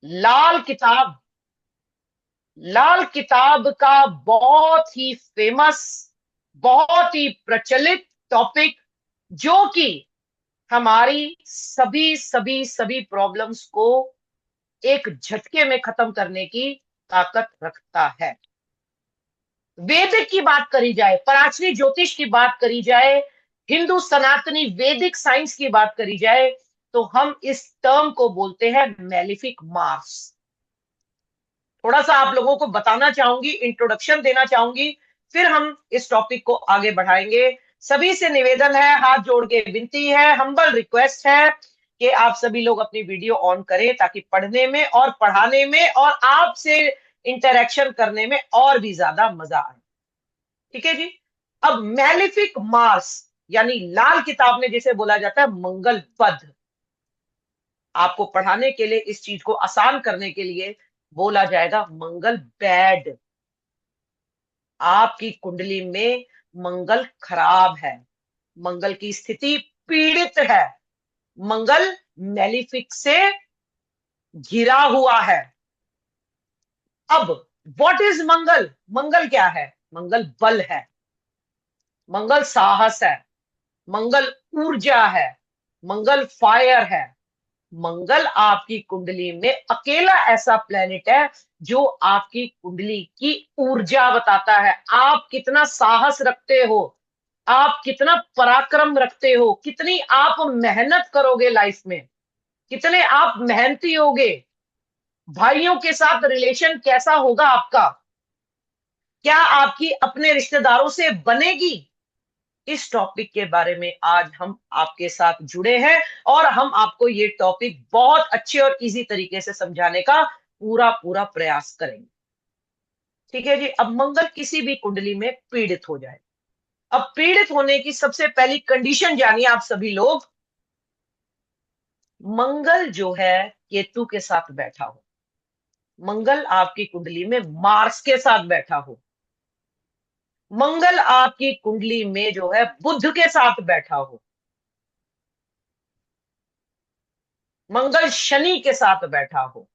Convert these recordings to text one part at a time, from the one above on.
लाल किताब, लाल किताब का बहुत ही फेमस, बहुत ही प्रचलित टॉपिक, जो कि हमारी सभी सभी सभी प्रॉब्लम्स को एक झटके में खत्म करने की ताकत रखता है। वैदिक की बात करी जाए, प्राचीन ज्योतिष की बात करी जाए, हिंदू सनातनी वैदिक साइंस की बात करी जाए, तो हम इस टर्म को बोलते हैं मेलिफिक मार्स। थोड़ा सा आप लोगों को बताना चाहूंगी, इंट्रोडक्शन देना चाहूंगी, फिर हम इस टॉपिक को आगे बढ़ाएंगे। सभी से निवेदन है, हाथ जोड़ के विनती है, हम्बल रिक्वेस्ट है कि आप सभी लोग अपनी वीडियो ऑन करें, ताकि पढ़ने में और पढ़ाने में और आपसे इंटरेक्शन करने में और भी ज्यादा मजा आए। ठीक है जी। अब मैलिफिक मार्स यानी लाल किताब में जिसे बोला जाता है मंगल पद, आपको पढ़ाने के लिए, इस चीज को आसान करने के लिए बोला जाएगा मंगल बैड। आपकी कुंडली में मंगल खराब है, मंगल की स्थिति पीड़ित है, मंगल मैलिफिक से घिरा हुआ है। अब व्हाट इज मंगल? मंगल क्या है? मंगल बल है, मंगल साहस है, मंगल ऊर्जा है, मंगल फायर है। मंगल आपकी कुंडली में अकेला ऐसा प्लेनेट है जो आपकी कुंडली की ऊर्जा बताता है। आप कितना साहस रखते हो, आप कितना पराक्रम रखते हो, कितनी आप मेहनत करोगे लाइफ में, कितने आप मेहनती होगे, भाइयों के साथ रिलेशन कैसा होगा आपका, क्या आपकी अपने रिश्तेदारों से बनेगी। इस टॉपिक के बारे में आज हम आपके साथ जुड़े हैं, और हम आपको ये टॉपिक बहुत अच्छे और इजी तरीके से समझाने का पूरा पूरा प्रयास करेंगे। ठीक है जी। अब मंगल किसी भी कुंडली में पीड़ित हो जाए, अब पीड़ित होने की सबसे पहली कंडीशन जानिए आप सभी लोग। मंगल जो है केतु के साथ बैठा हो, मंगल आपकी कुंडली में मार्स के साथ बैठा हो, मंगल आपकी कुंडली में जो है बुध के साथ बैठा हो, मंगल शनि के साथ बैठा हो,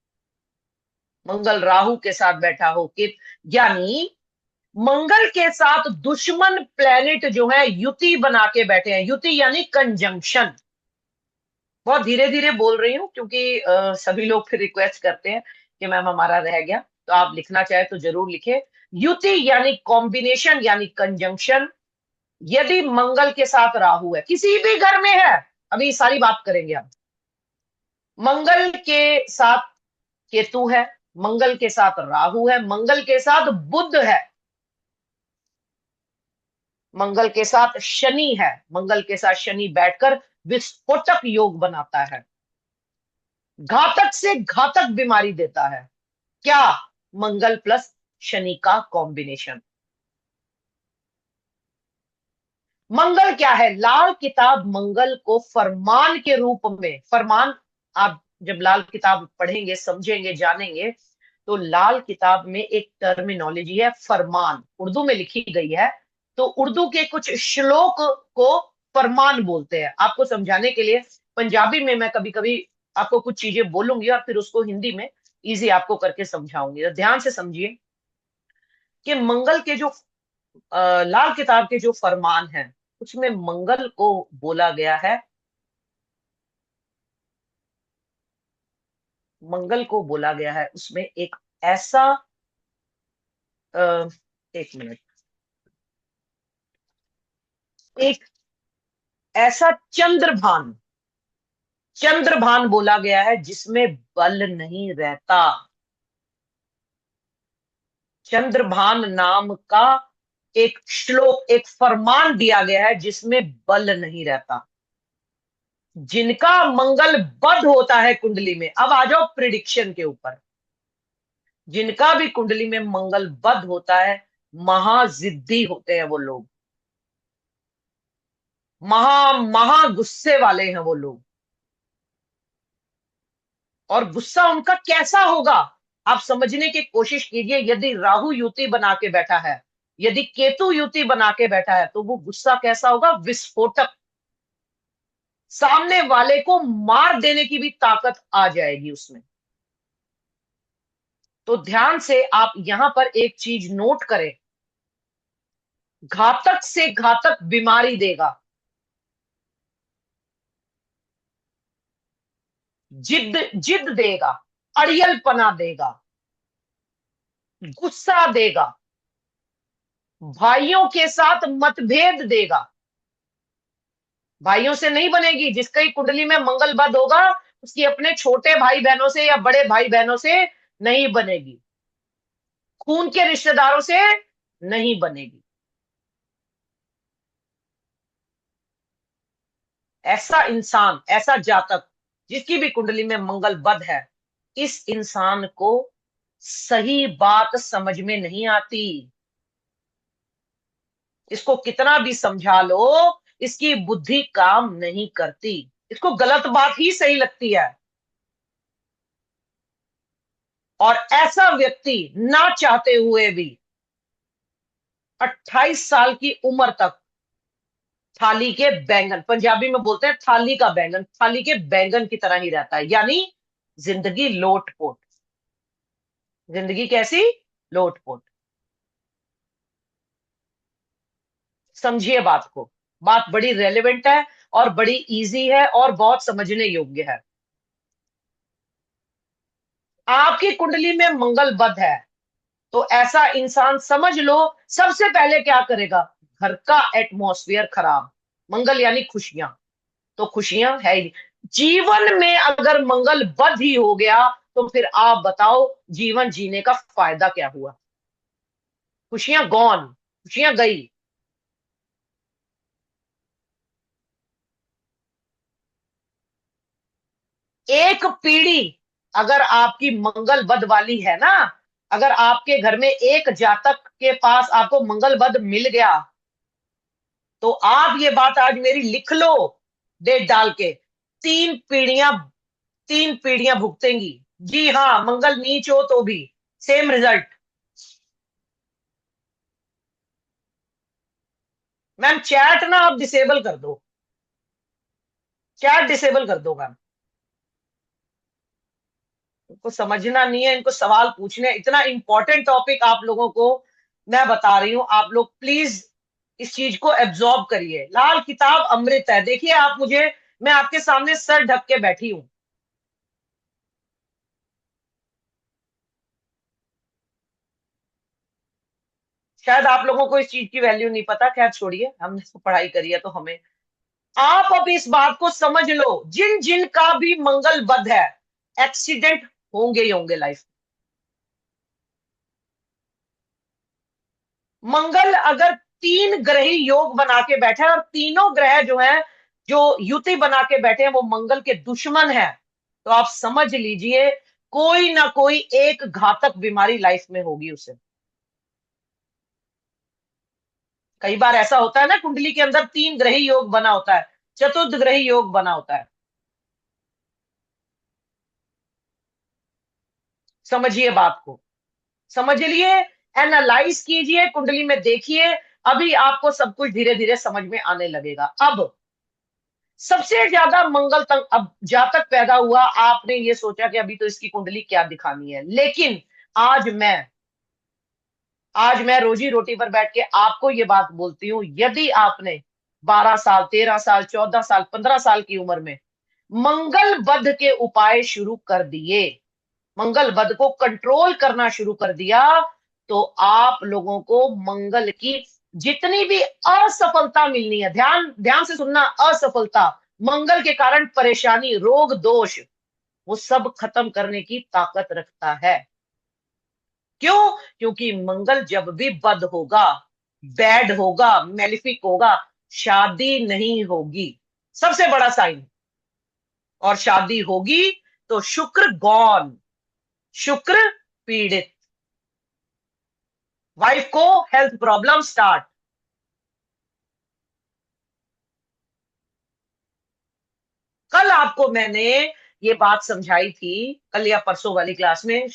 मंगल राहु के साथ बैठा हो, कि यानी मंगल के साथ दुश्मन प्लेनेट जो है युति बना के बैठे हैं। युति यानी कंजंक्शन। बहुत धीरे धीरे बोल रही हूं क्योंकि सभी लोग फिर रिक्वेस्ट करते हैं कि मैम हमारा रह गया, तो आप लिखना चाहे तो जरूर लिखे। युति यानी कॉम्बिनेशन यानी कंजंक्शन। यदि मंगल के साथ राहु है, किसी भी घर में है, अभी सारी बात करेंगे हम। मंगल के साथ केतु है, मंगल के साथ राहु है, मंगल के साथ बुध है, मंगल के साथ शनि है, मंगल के साथ शनि बैठकर विस्फोटक योग बनाता है, घातक से घातक बीमारी देता है। क्या? मंगल प्लस शनि का कॉम्बिनेशन। मंगल क्या है? लाल किताब मंगल को फरमान के रूप में, फरमान, आप जब लाल किताब पढ़ेंगे, समझेंगे, जानेंगे, तो लाल किताब में एक टर्मिनोलॉजी है फरमान, उर्दू में लिखी गई है। तो उर्दू के कुछ श्लोक को फरमान बोलते हैं। आपको समझाने के लिए पंजाबी में मैं कभी कभी आपको कुछ चीजें बोलूंगी और फिर उसको हिंदी में इजी आपको करके समझाऊंगी, तो ध्यान से समझिए कि मंगल के जो लाल किताब के जो फरमान हैं, उसमें मंगल को बोला गया है, मंगल को बोला गया है उसमें एक ऐसा, एक मिनट, एक ऐसा चंद्रभान, चंद्रभान बोला गया है जिसमें बल नहीं रहता। चंद्रभान नाम का एक श्लोक, एक फरमान दिया गया है जिसमें बल नहीं रहता। जिनका मंगल बद होता है कुंडली में, अब आ जाओ प्रिडिक्शन के ऊपर, जिनका भी कुंडली में मंगल बद होता है, महाजिद्दी होते हैं वो लोग, महा महा गुस्से वाले हैं वो लोग। और गुस्सा उनका कैसा होगा, आप समझने की कोशिश कीजिए। यदि राहु युति बना के बैठा है, यदि केतु युति बना के बैठा है, तो वो गुस्सा कैसा होगा? विस्फोटक। सामने वाले को मार देने की भी ताकत आ जाएगी उसमें। तो ध्यान से आप यहां पर एक चीज नोट करें, घातक से घातक बीमारी देगा, जिद जिद देगा, अड़ियलपना देगा, गुस्सा देगा, भाइयों के साथ मतभेद देगा। भाइयों से नहीं बनेगी, जिसकी कुंडली में मंगल बद होगा उसकी अपने छोटे भाई बहनों से या बड़े भाई बहनों से नहीं बनेगी, खून के रिश्तेदारों से नहीं बनेगी। ऐसा इंसान, ऐसा जातक जिसकी भी कुंडली में मंगल बद है, इस इंसान को सही बात समझ में नहीं आती। इसको कितना भी समझा लो, इसकी बुद्धि काम नहीं करती, इसको गलत बात ही सही लगती है। और ऐसा व्यक्ति ना चाहते हुए भी 28 साल की उम्र तक थाली के बैंगन, पंजाबी में बोलते हैं थाली का बैंगन, थाली के बैंगन की तरह ही रहता है, यानी जिंदगी लोटपोट। जिंदगी कैसी? लोटपोट। समझिए बात को, बात बड़ी रेलेवेंट है और बड़ी इजी है और बहुत समझने योग्य है। आपकी कुंडली में मंगल बद है तो ऐसा इंसान समझ लो सबसे पहले क्या करेगा, घर का एटमॉस्फेयर खराब। मंगल यानी खुशियां, तो खुशियां है ही नहीं। जीवन में अगर मंगल बद ही हो गया तो फिर आप बताओ जीवन जीने का फायदा क्या हुआ? खुशियां गॉन, खुशियां गई। एक पीढ़ी अगर आपकी मंगल बद वाली है ना, अगर आपके घर में एक जातक के पास आपको मंगल बद मिल गया, तो आप ये बात आज मेरी लिख लो, डेट डाल के। तीन पीढ़ियां, तीन पीढ़ियां भुगतेंगी। जी हाँ, मंगल नीच हो तो भी सेम रिजल्ट। मैम चैट ना आप डिसेबल कर दो, चैट डिसेबल कर दो मैम। इनको समझना नहीं है, इनको सवाल पूछने, इतना इंपॉर्टेंट टॉपिक आप लोगों को मैं बता रही हूं, आप लोग प्लीज इस चीज को एब्जॉर्ब करिए। लाल किताब अमृत है। देखिए आप मुझे, मैं आपके सामने सर ढक के बैठी हूं। शायद आप लोगों को इस चीज की वैल्यू नहीं पता, खैर छोड़िए, हमने तो पढ़ाई करी है तो हमें। आप अब इस बात को समझ लो, जिन जिन का भी मंगल बद है, एक्सीडेंट होंगे ही होंगे लाइफ। मंगल अगर तीन ग्रही योग बना के बैठे हैं और तीनों ग्रह जो है, जो युति बना के बैठे हैं, वो मंगल के दुश्मन है, तो आप समझ लीजिए कोई ना कोई एक घातक बीमारी लाइफ में होगी उसे। कई बार ऐसा होता है ना, कुंडली के अंदर तीन ग्रही योग बना होता है, चतुर्थ ग्रही योग बना होता है। समझिए बात को, समझ लिए, एनालाइज कीजिए, कुंडली में देखिए, अभी आपको सब कुछ धीरे धीरे समझ में आने लगेगा। अब सबसे ज्यादा मंगल तक अब जातक पैदा हुआ, आपने ये सोचा कि अभी तो इसकी कुंडली क्या दिखानी है, लेकिन आज मैं आज मैं रोजी रोटी पर बैठ के आपको ये बात बोलती हूं, यदि आपने 12 साल, 13 साल, 14 साल, 15 साल की उम्र में मंगल बध के उपाय शुरू कर दिए, मंगल बध को कंट्रोल करना शुरू कर दिया, तो आप लोगों को मंगल की जितनी भी असफलता मिलनी है, ध्यान ध्यान से सुनना, असफलता, मंगल के कारण परेशानी, रोग दोष, वो सब खत्म करने की ताकत रखता है। क्यों? क्योंकि मंगल जब भी बद होगा, बैड होगा, मेलिफिक होगा, शादी नहीं होगी, सबसे बड़ा साइन। और शादी होगी तो शुक्र गॉन, शुक्र पीड़ित, वाइफ को हेल्थ प्रॉब्लम स्टार्ट। कल आपको मैंने ये बात समझाई थी, कल या परसों वाली क्लास में,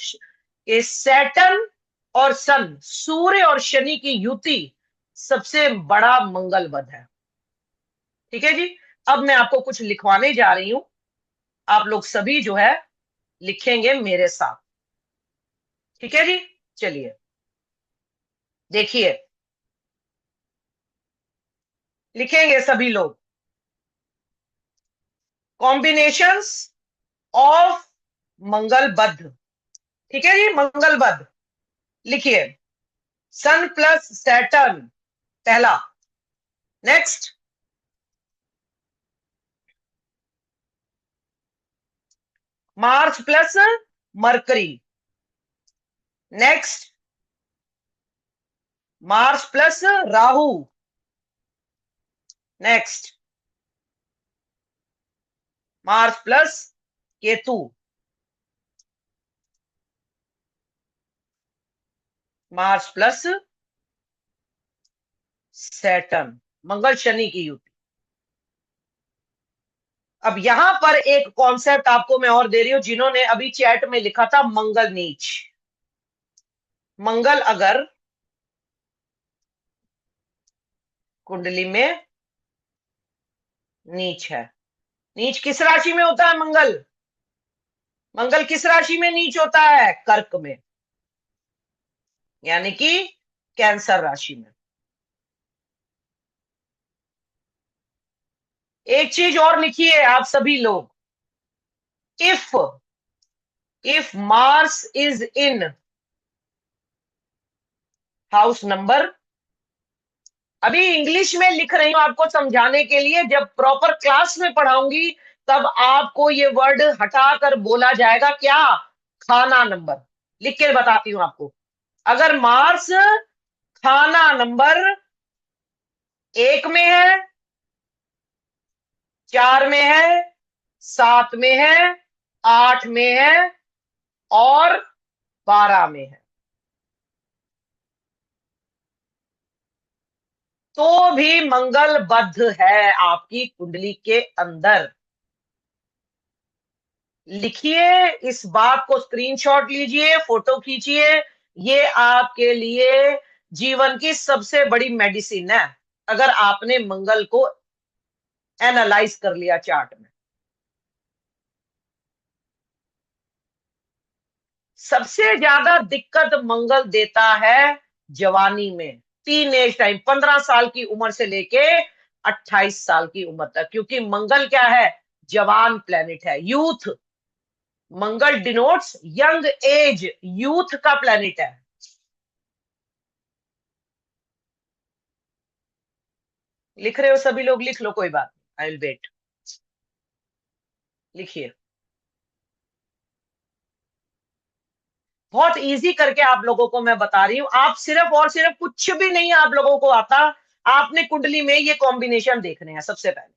कि सैटर्न और सन, सूर्य और शनि की युति सबसे बड़ा मंगल बध है। ठीक है जी। अब मैं आपको कुछ लिखवाने जा रही हूं, आप लोग सभी जो है लिखेंगे मेरे साथ। ठीक है जी, चलिए देखिए, लिखेंगे सभी लोग, कॉम्बिनेशंस ऑफ मंगलबद्ध। ठीक है जी, मंगलबद्ध लिखिए, सन प्लस सैटर्न पहला। Next, Mars plus Mercury. Next, Mars plus Rahu. Next, Mars plus Ketu. Mars plus Saturn, Mangal Shani की युति। अब यहां पर एक कॉन्सेप्ट आपको मैं और दे रही हूं, जिन्होंने अभी चैट में लिखा था मंगल नीच। मंगल अगर कुंडली में नीच है, नीच किस राशि में होता है मंगल? मंगल किस राशि में नीच होता है? कर्क में, यानी कि कैंसर राशि में। एक चीज और लिखिए आप सभी लोग, if Mars is in house number, अभी इंग्लिश में लिख रही हूं आपको समझाने के लिए, जब प्रॉपर क्लास में पढ़ाऊंगी तब आपको ये वर्ड हटाकर बोला जाएगा क्या? खाना नंबर। लिख के बताती हूं आपको, अगर मार्स खाना नंबर 1 में है, 4 में है, 7 में है, 8 में है और 12 में है, तो भी मंगल बद्ध है आपकी कुंडली के अंदर। लिखिए, इस बात को स्क्रीनशॉट लीजिए, फोटो खींचिए, ये आपके लिए जीवन की सबसे बड़ी मेडिसिन है, अगर आपने मंगल को एनालाइज कर लिया चार्ट में। सबसे ज्यादा दिक्कत मंगल देता है जवानी में, टीन एज टाइम, 15 साल की उम्र से लेके 28 साल की उम्र तक, क्योंकि मंगल क्या है? जवान प्लेनेट है, यूथ। मंगल डिनोट्स यंग एज, यूथ का प्लेनेट है। लिख रहे हो सभी लोग? लिख लो, कोई बात नहीं, आई विल वेट। लिखिए, बहुत इजी करके आप लोगों को मैं बता रही हूं, आप सिर्फ और सिर्फ, कुछ भी नहीं आप लोगों को आता, आपने कुंडली में ये कॉम्बिनेशन देखने हैं सबसे पहले।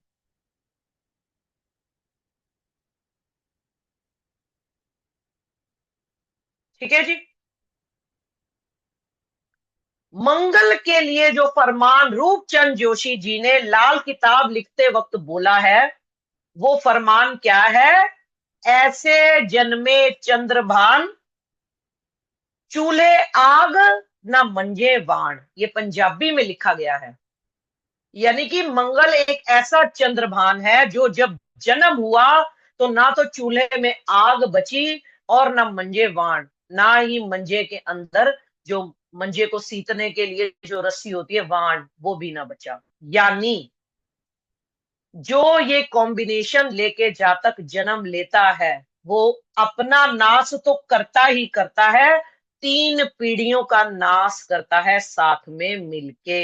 ठीक है जी, मंगल के लिए जो फरमान रूपचंद जोशी जी ने लाल किताब लिखते वक्त बोला है, वो फरमान क्या है? ऐसे जन्मे चंद्रभान, चूल्हे आग न मंजे वाण। ये पंजाबी में लिखा गया है, यानी कि मंगल एक ऐसा चंद्रभान है जो जब जन्म हुआ तो ना तो चूल्हे में आग बची और ना मंजे वाण, ना ही मंजे के अंदर जो मंजे को सीतने के लिए जो रस्सी होती है वाण, वो भी ना बचा। यानी जो ये कॉम्बिनेशन लेके जातक जन्म लेता है, वो अपना नाश तो करता ही करता है, 3 पीढ़ियों का नाश करता है साथ में मिलके।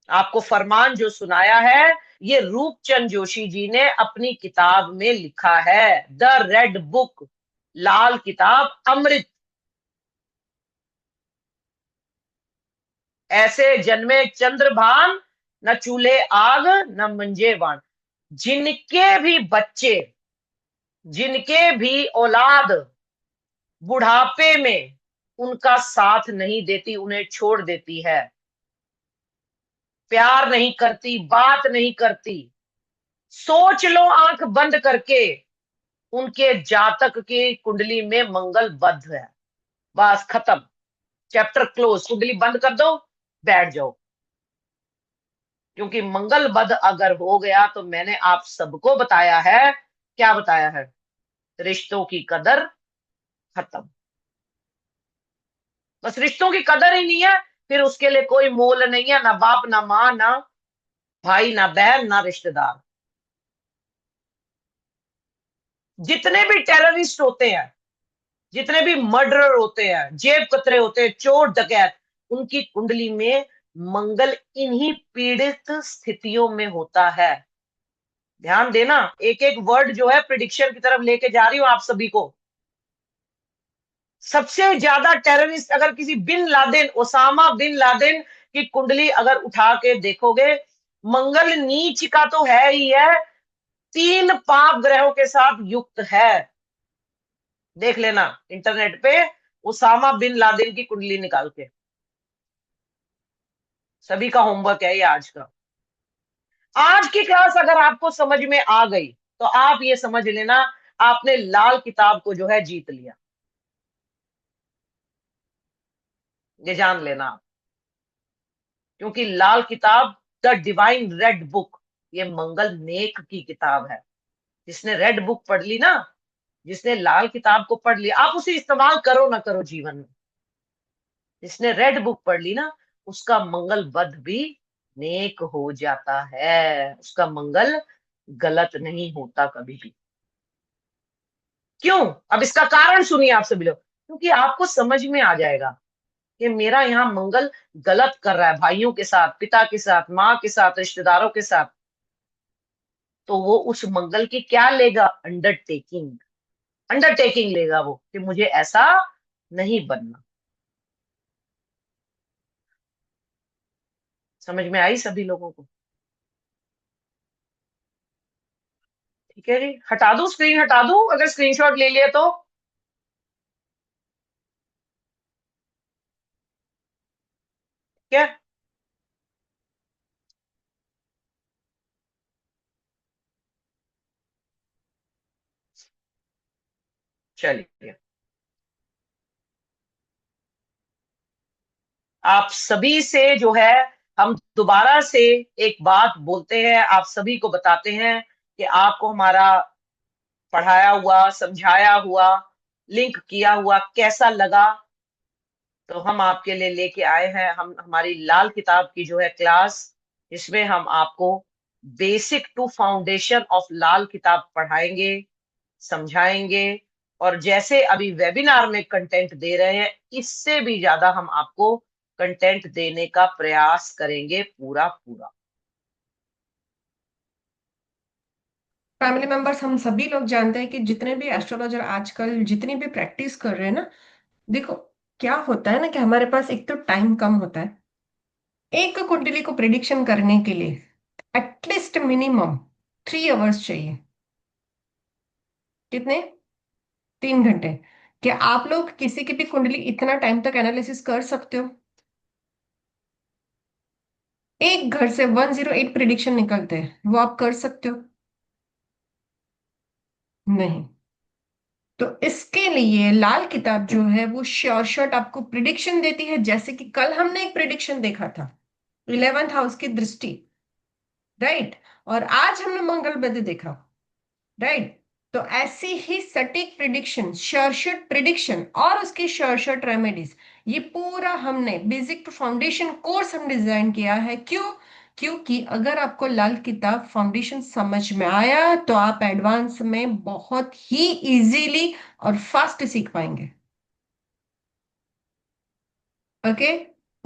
आपको फरमान जो सुनाया है, ये रूपचंद जोशी जी ने अपनी किताब में लिखा है, द रेड बुक, लाल किताब, अमृत। ऐसे जन्मे चंद्रभान, न चूल्हे आग न मंजे वाण। जिनके भी बच्चे, जिनके भी औलाद बुढ़ापे में उनका साथ नहीं देती, उन्हें छोड़ देती है, प्यार नहीं करती, बात नहीं करती, सोच लो आंख बंद करके, उनके जातक की कुंडली में मंगल बद्ध है। बस खत्म, चैप्टर क्लोज, कुंडली बंद कर दो, बैठ जाओ। क्योंकि मंगल बद्ध अगर हो गया तो मैंने आप सबको बताया है, क्या बताया है? रिश्तों की कदर खत्म। बस रिश्तों की कदर ही नहीं है, फिर उसके लिए कोई मोल नहीं है, ना बाप ना माँ ना भाई ना बहन ना रिश्तेदार। जितने भी टेररिस्ट होते हैं, जितने भी मर्डरर होते हैं, जेब कतरे होते हैं, चोर डकैत, उनकी कुंडली में मंगल इन्हीं पीड़ित स्थितियों में होता है। ध्यान देना, एक एक वर्ड जो है प्रिडिक्शन की तरफ लेके जा रही हूं आप सभी को। सबसे ज्यादा टेररिस्ट अगर किसी bin Laden, Osama bin Laden की कुंडली अगर उठा के देखोगे, मंगल नीच का तो है ही है, 3 पाप ग्रहों के साथ युक्त है। देख लेना इंटरनेट पे ओसामा बिन लादेन की कुंडली निकाल के। सभी का होमवर्क है ये आज का। आज की क्लास अगर आपको समझ में आ गई तो आप ये समझ लेना, आपने लाल किताब को जो है जीत लिया। ये जान लेना आप, क्योंकि लाल किताब, द डिवाइन रेड बुक, ये मंगल नेक की किताब है। जिसने रेड बुक पढ़ ली ना, जिसने लाल किताब को पढ़ लिया, आप उसे इस्तेमाल करो ना करो जीवन में, जिसने रेड बुक पढ़ ली ना, उसका मंगल बद भी नेक हो जाता है, उसका मंगल गलत नहीं होता कभी भी। क्यों? अब इसका कारण सुनिए आप सभी लोग, क्योंकि आपको समझ में आ जाएगा कि मेरा यहाँ मंगल गलत कर रहा है भाइयों के साथ, पिता के साथ, माँ के साथ, रिश्तेदारों के साथ, तो वो उस मंगल की क्या लेगा? अंडरटेकिंग। अंडरटेकिंग लेगा वो कि मुझे ऐसा नहीं बनना। समझ में आई सभी लोगों को? ठीक है जी, हटा दूं स्क्रीन, हटा दूं अगर स्क्रीनशॉट ले लिया तो? क्या? चलिए, आप सभी से जो है हम दोबारा से एक बात बोलते हैं, आप सभी को बताते हैं कि आपको हमारा पढ़ाया हुआ, समझाया हुआ, लिंक किया हुआ कैसा लगा। तो हम आपके लिए लेके आए हैं हम हमारी लाल किताब की जो है क्लास, जिसमें हम आपको बेसिक टू फाउंडेशन ऑफ लाल किताब पढ़ाएंगे, समझाएंगे, और जैसे अभी वेबिनार में कंटेंट दे रहे हैं, इससे भी ज्यादा हम आपको कंटेंट देने का प्रयास करेंगे पूरा पूरा। फैमिली मेंबर्स, हम सभी लोग जानते हैं कि जितने भी एस्ट्रोलॉजर आजकल जितनी भी प्रैक्टिस कर रहे हैं ना, देखो क्या होता है ना कि हमारे पास एक तो टाइम कम होता है। एक कुंडली को प्रिडिक्शन करने के लिए एटलीस्ट मिनिमम 3 आवर्स चाहिए। कितने? 3 घंटे। क्या आप लोग किसी की भी कुंडली इतना टाइम तक एनालिसिस कर सकते हो? एक घर से 108 प्रिडिक्शन निकलते हैं, वो आप कर सकते हो? नहीं। तो इसके लिए लाल किताब जो है वो श्योर शॉट आपको प्रिडिक्शन देती है, जैसे कि कल हमने एक प्रिडिक्शन देखा था 11th हाउस की दृष्टि, राइट? और आज हमने मंगल बुध देखा, राइट? तो ऐसी ही सटीक प्रिडिक्शन, श्योर प्रिडिक्शन और उसकी श्योर रेमेडीज, ये पूरा हमने बेसिक टू फाउंडेशन कोर्स हम डिजाइन किया है। क्यों? क्योंकि अगर आपको लाल किताब फाउंडेशन समझ में आया तो आप एडवांस में बहुत ही इजीली और फास्ट सीख पाएंगे। ओके?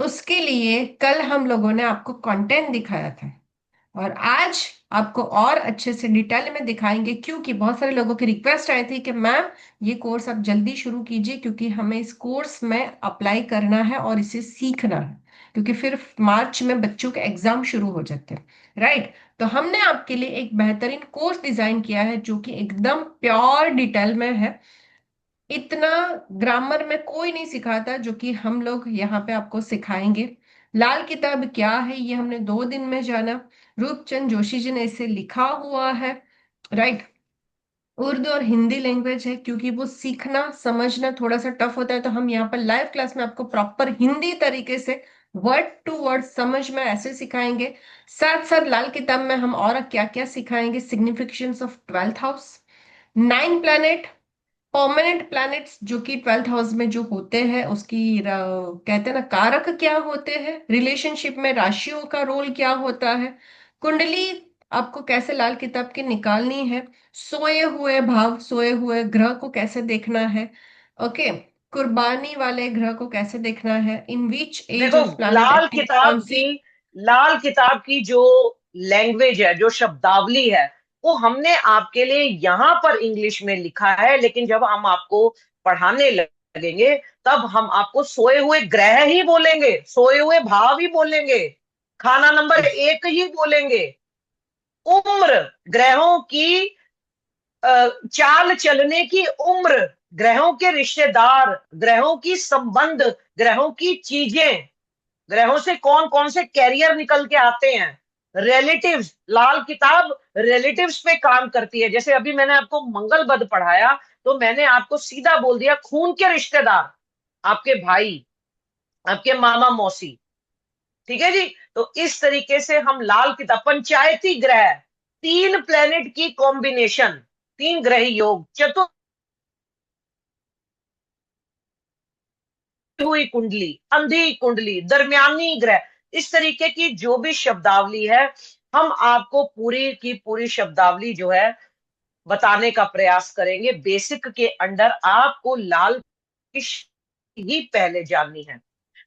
उसके लिए कल हम लोगों ने आपको कंटेंट दिखाया था, और आज आपको और अच्छे से डिटेल में दिखाएंगे, क्योंकि बहुत सारे लोगों की रिक्वेस्ट आई थी कि मैम ये कोर्स आप जल्दी शुरू कीजिए, क्योंकि हमें इस कोर्स में अप्लाई करना है और इसे सीखना है, क्योंकि फिर मार्च में बच्चों के एग्जाम शुरू हो जाते हैं, राइट? तो हमने आपके लिए एक बेहतरीन कोर्स डिजाइन किया है जो कि एकदम प्योर डिटेल में है। इतना ग्रामर में कोई नहीं सिखाता जो कि हम लोग यहाँ पे आपको सिखाएंगे। लाल किताब क्या है ये हमने 2 दिन में जाना। रूपचंद जोशी जी ने इसे लिखा हुआ है, राइट? उर्दू और हिंदी लैंग्वेज है, क्योंकि वो सीखना समझना थोड़ा सा टफ होता है, तो हम यहाँ पर लाइव क्लास में आपको प्रॉपर हिंदी तरीके से वर्ड टू वर्ड समझ में ऐसे सिखाएंगे। साथ साथ लाल किताब में हम और क्या क्या सिखाएंगे, significations of 12th house, 9 planet, permanent planets जो कि 12th हाउस में जो होते हैं, उसकी कहते हैं ना कारक क्या होते हैं, रिलेशनशिप में राशियों का रोल क्या होता है, कुंडली आपको कैसे लाल किताब की निकालनी है, सोए हुए भाव, सोए हुए ग्रह को कैसे देखना है, ओके, कुर्बानी वाले ग्रह को कैसे देखना है, इन विच एज देखो, ऑफ प्लैनेट एक्टिव कौन सी। लाल किताब की जो लैंग्वेज है, जो शब्दावली है, वो हमने आपके लिए यहाँ पर इंग्लिश में लिखा है, लेकिन जब हम आपको पढ़ाने लगेंगे तब हम आपको सोए हुए ग्रह ही बोलेंगे, सोए हुए भाव ही बोलेंगे, खाना नंबर एक ही बोलेंगे। उम्र, ग्रहों की चाल चलने की उम्र, ग्रहों के रिश्तेदार, ग्रहों की संबंध, ग्रहों की चीजें, ग्रहों से कौन कौन से कैरियर निकल के आते हैं, रिलेटिव्स, लाल किताब रिलेटिव्स पे काम करती है। जैसे अभी मैंने आपको मंगल बद पढ़ाया, तो मैंने आपको सीधा बोल दिया खून के रिश्तेदार, आपके भाई, आपके मामा मौसी। ठीक है जी। तो इस तरीके से हम लाल किताब, पंचायती ग्रह, तीन प्लेनेट की कॉम्बिनेशन, तीन ग्रह योग, चतुर हुई कुंडली, अंधी कुंडली, दरमियानी ग्रह, इस तरीके की जो भी शब्दावली है, हम आपको पूरी की पूरी शब्दावली जो है बताने का प्रयास करेंगे। बेसिक के अंडर आपको लाल की ही पहले जाननी है,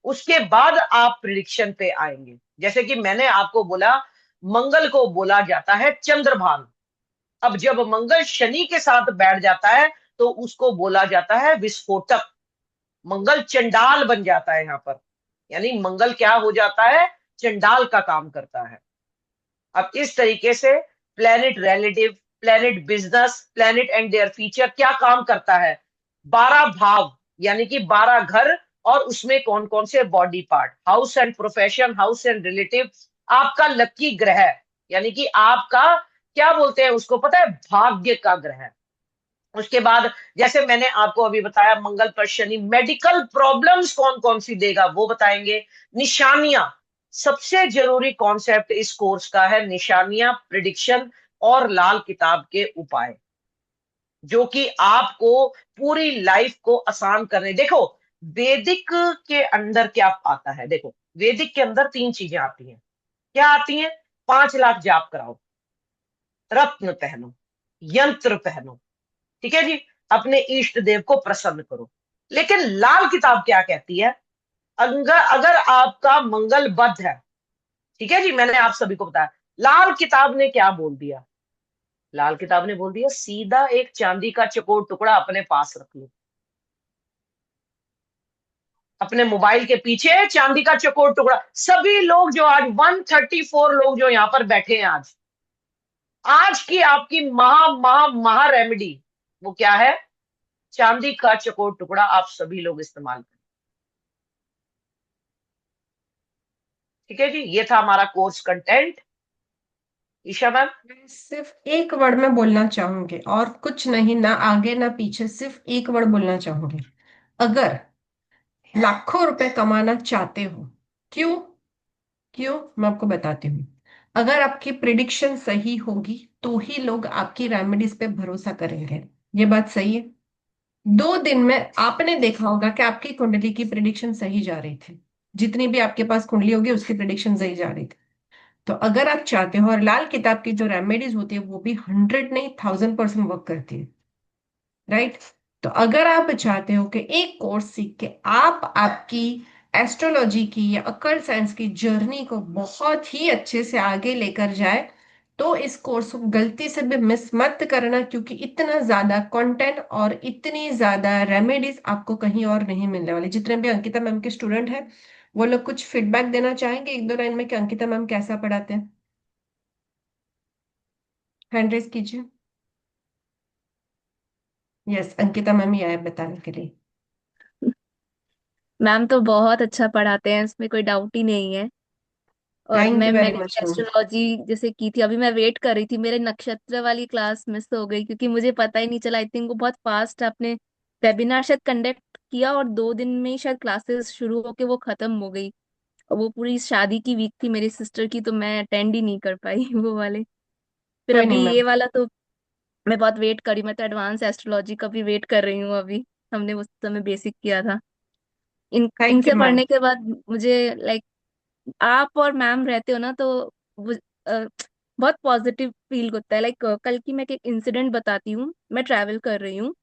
उसके बाद आप प्रिडिक्शन पे आएंगे। जैसे कि मैंने आपको बोला, मंगल को बोला जाता है चंद्रभान। अब जब मंगल शनि के साथ बैठ जाता है तो उसको बोला जाता है विस्फोटक। मंगल चंडाल बन जाता है यहाँ पर, यानी मंगल क्या हो जाता है, चंडाल का काम करता है। अब इस तरीके से planet relative, planet business, planet and their feature क्या काम करता है, 12 भाव, यानी कि 12 घर, और उसमें कौन कौन से body part, house and profession, house and relative, आपका लकी ग्रह, यानी कि आपका क्या बोलते हैं उसको, पता है, भाग्य का ग्रह। उसके बाद जैसे मैंने आपको अभी बताया, मंगल पर शनि मेडिकल प्रॉब्लम्स कौन कौन सी देगा वो बताएंगे। निशानियां, सबसे जरूरी कॉन्सेप्ट इस कोर्स का है निशानियां, प्रिडिक्शन और लाल किताब के उपाय, जो कि आपको पूरी लाइफ को आसान करने। देखो, वैदिक के अंदर क्या आता है, देखो वैदिक के अंदर तीन चीजें आती हैं। क्या आती हैं? 5 लाख जाप कराओ, रत्न पहनो, यंत्र पहनो, ठीक है जी, अपने इष्ट देव को प्रसन्न करो। लेकिन लाल किताब क्या कहती है, अगर अगर आपका मंगल बद्ध है, ठीक है जी, मैंने आप सभी को बताया, लाल किताब ने क्या बोल दिया, लाल किताब ने बोल दिया सीधा एक चांदी का चकोर टुकड़ा अपने पास रख लो। अपने मोबाइल के पीछे चांदी का चकोर टुकड़ा, सभी लोग जो आज 134 लोग जो यहां पर बैठे हैं, आज आज की आपकी महा महा महा रेमेडी वो क्या है, चांदी का चकोर टुकड़ा आप सभी लोग इस्तेमाल करें। ठीक है जी, ये था हमारा कोर्स कंटेंट। ईशा मैम। मैं सिर्फ एक वर्ड में बोलना चाहूंगी और कुछ नहीं, ना आगे ना पीछे, सिर्फ एक वर्ड बोलना चाहूंगी। अगर लाखों रुपए कमाना चाहते हो, क्यों, क्यों, मैं आपको बताती हूँ। अगर आपकी प्रिडिक्शन सही होगी तो ही लोग आपकी रेमेडीज पे भरोसा करेंगे। ये बात सही है। 2 दिन में आपने देखा होगा कि आपकी कुंडली की प्रिडिक्शन सही जा रही थी, जितनी भी आपके पास कुंडली होगी उसकी प्रिडिक्शन सही जा रही थी। तो अगर आप चाहते हो, और लाल किताब की जो रेमेडीज होती है वो भी 100 नहीं 1000% वर्क करती है, राइट। तो अगर आप चाहते हो कि एक कोर्स सीख के आप आपकी एस्ट्रोलॉजी की या अकल्ट साइंस की जर्नी को बहुत ही अच्छे से आगे लेकर जाए, तो इस कोर्स को गलती से भी मिस मत करना, क्योंकि इतना ज्यादा कंटेंट और इतनी ज्यादा रेमेडीज आपको कहीं और नहीं मिलने वाली। जितने भी अंकिता मैम के स्टूडेंट हैं, वो लोग कुछ फीडबैक देना चाहेंगे 1-2 लाइन में कि अंकिता मैम कैसा पढ़ाते हैं? हैंड रेज कीजिए। यस, अंकिता मैम ही आए बताने के लिए। मैम तो बहुत अच्छा पढ़ाते हैं, इसमें कोई डाउट ही नहीं है। और थैंक यू मैम, वेरी मैंने मच भी मैम। एस्ट्रोलॉजी जैसे की थी, अभी मैं वेट कर रही थी, मेरे नक्षत्र वाली क्लास मिस हो गई क्योंकि मुझे पता ही नहीं चला। आई थिंक वो बहुत फास्ट आपने वेबिनार शायद कंडक्ट किया और 2 दिन में ही शायद क्लासेस शुरू होके वो खत्म हो गई। और वो पूरी शादी की वीक थी मेरी सिस्टर की, तो मैं अटेंड ही नहीं कर पाई वो वाले। फिर कोई अभी नहीं ये मैम। वाला तो मैं बहुत वेट करी, मैं तो एडवांस एस्ट्रोलॉजी का भी वेट कर रही हूँ अभी। हमने उस समय बेसिक किया था। थैंक यू इनसे मैम। पढ़ने के बाद मुझे लाइक, आप और मैम रहते हो ना तो वो बहुत पॉजिटिव फील होता है। लाइक कल की मैं एक इंसिडेंट बताती हूँ। मैं ट्रैवल कर रही हूँ,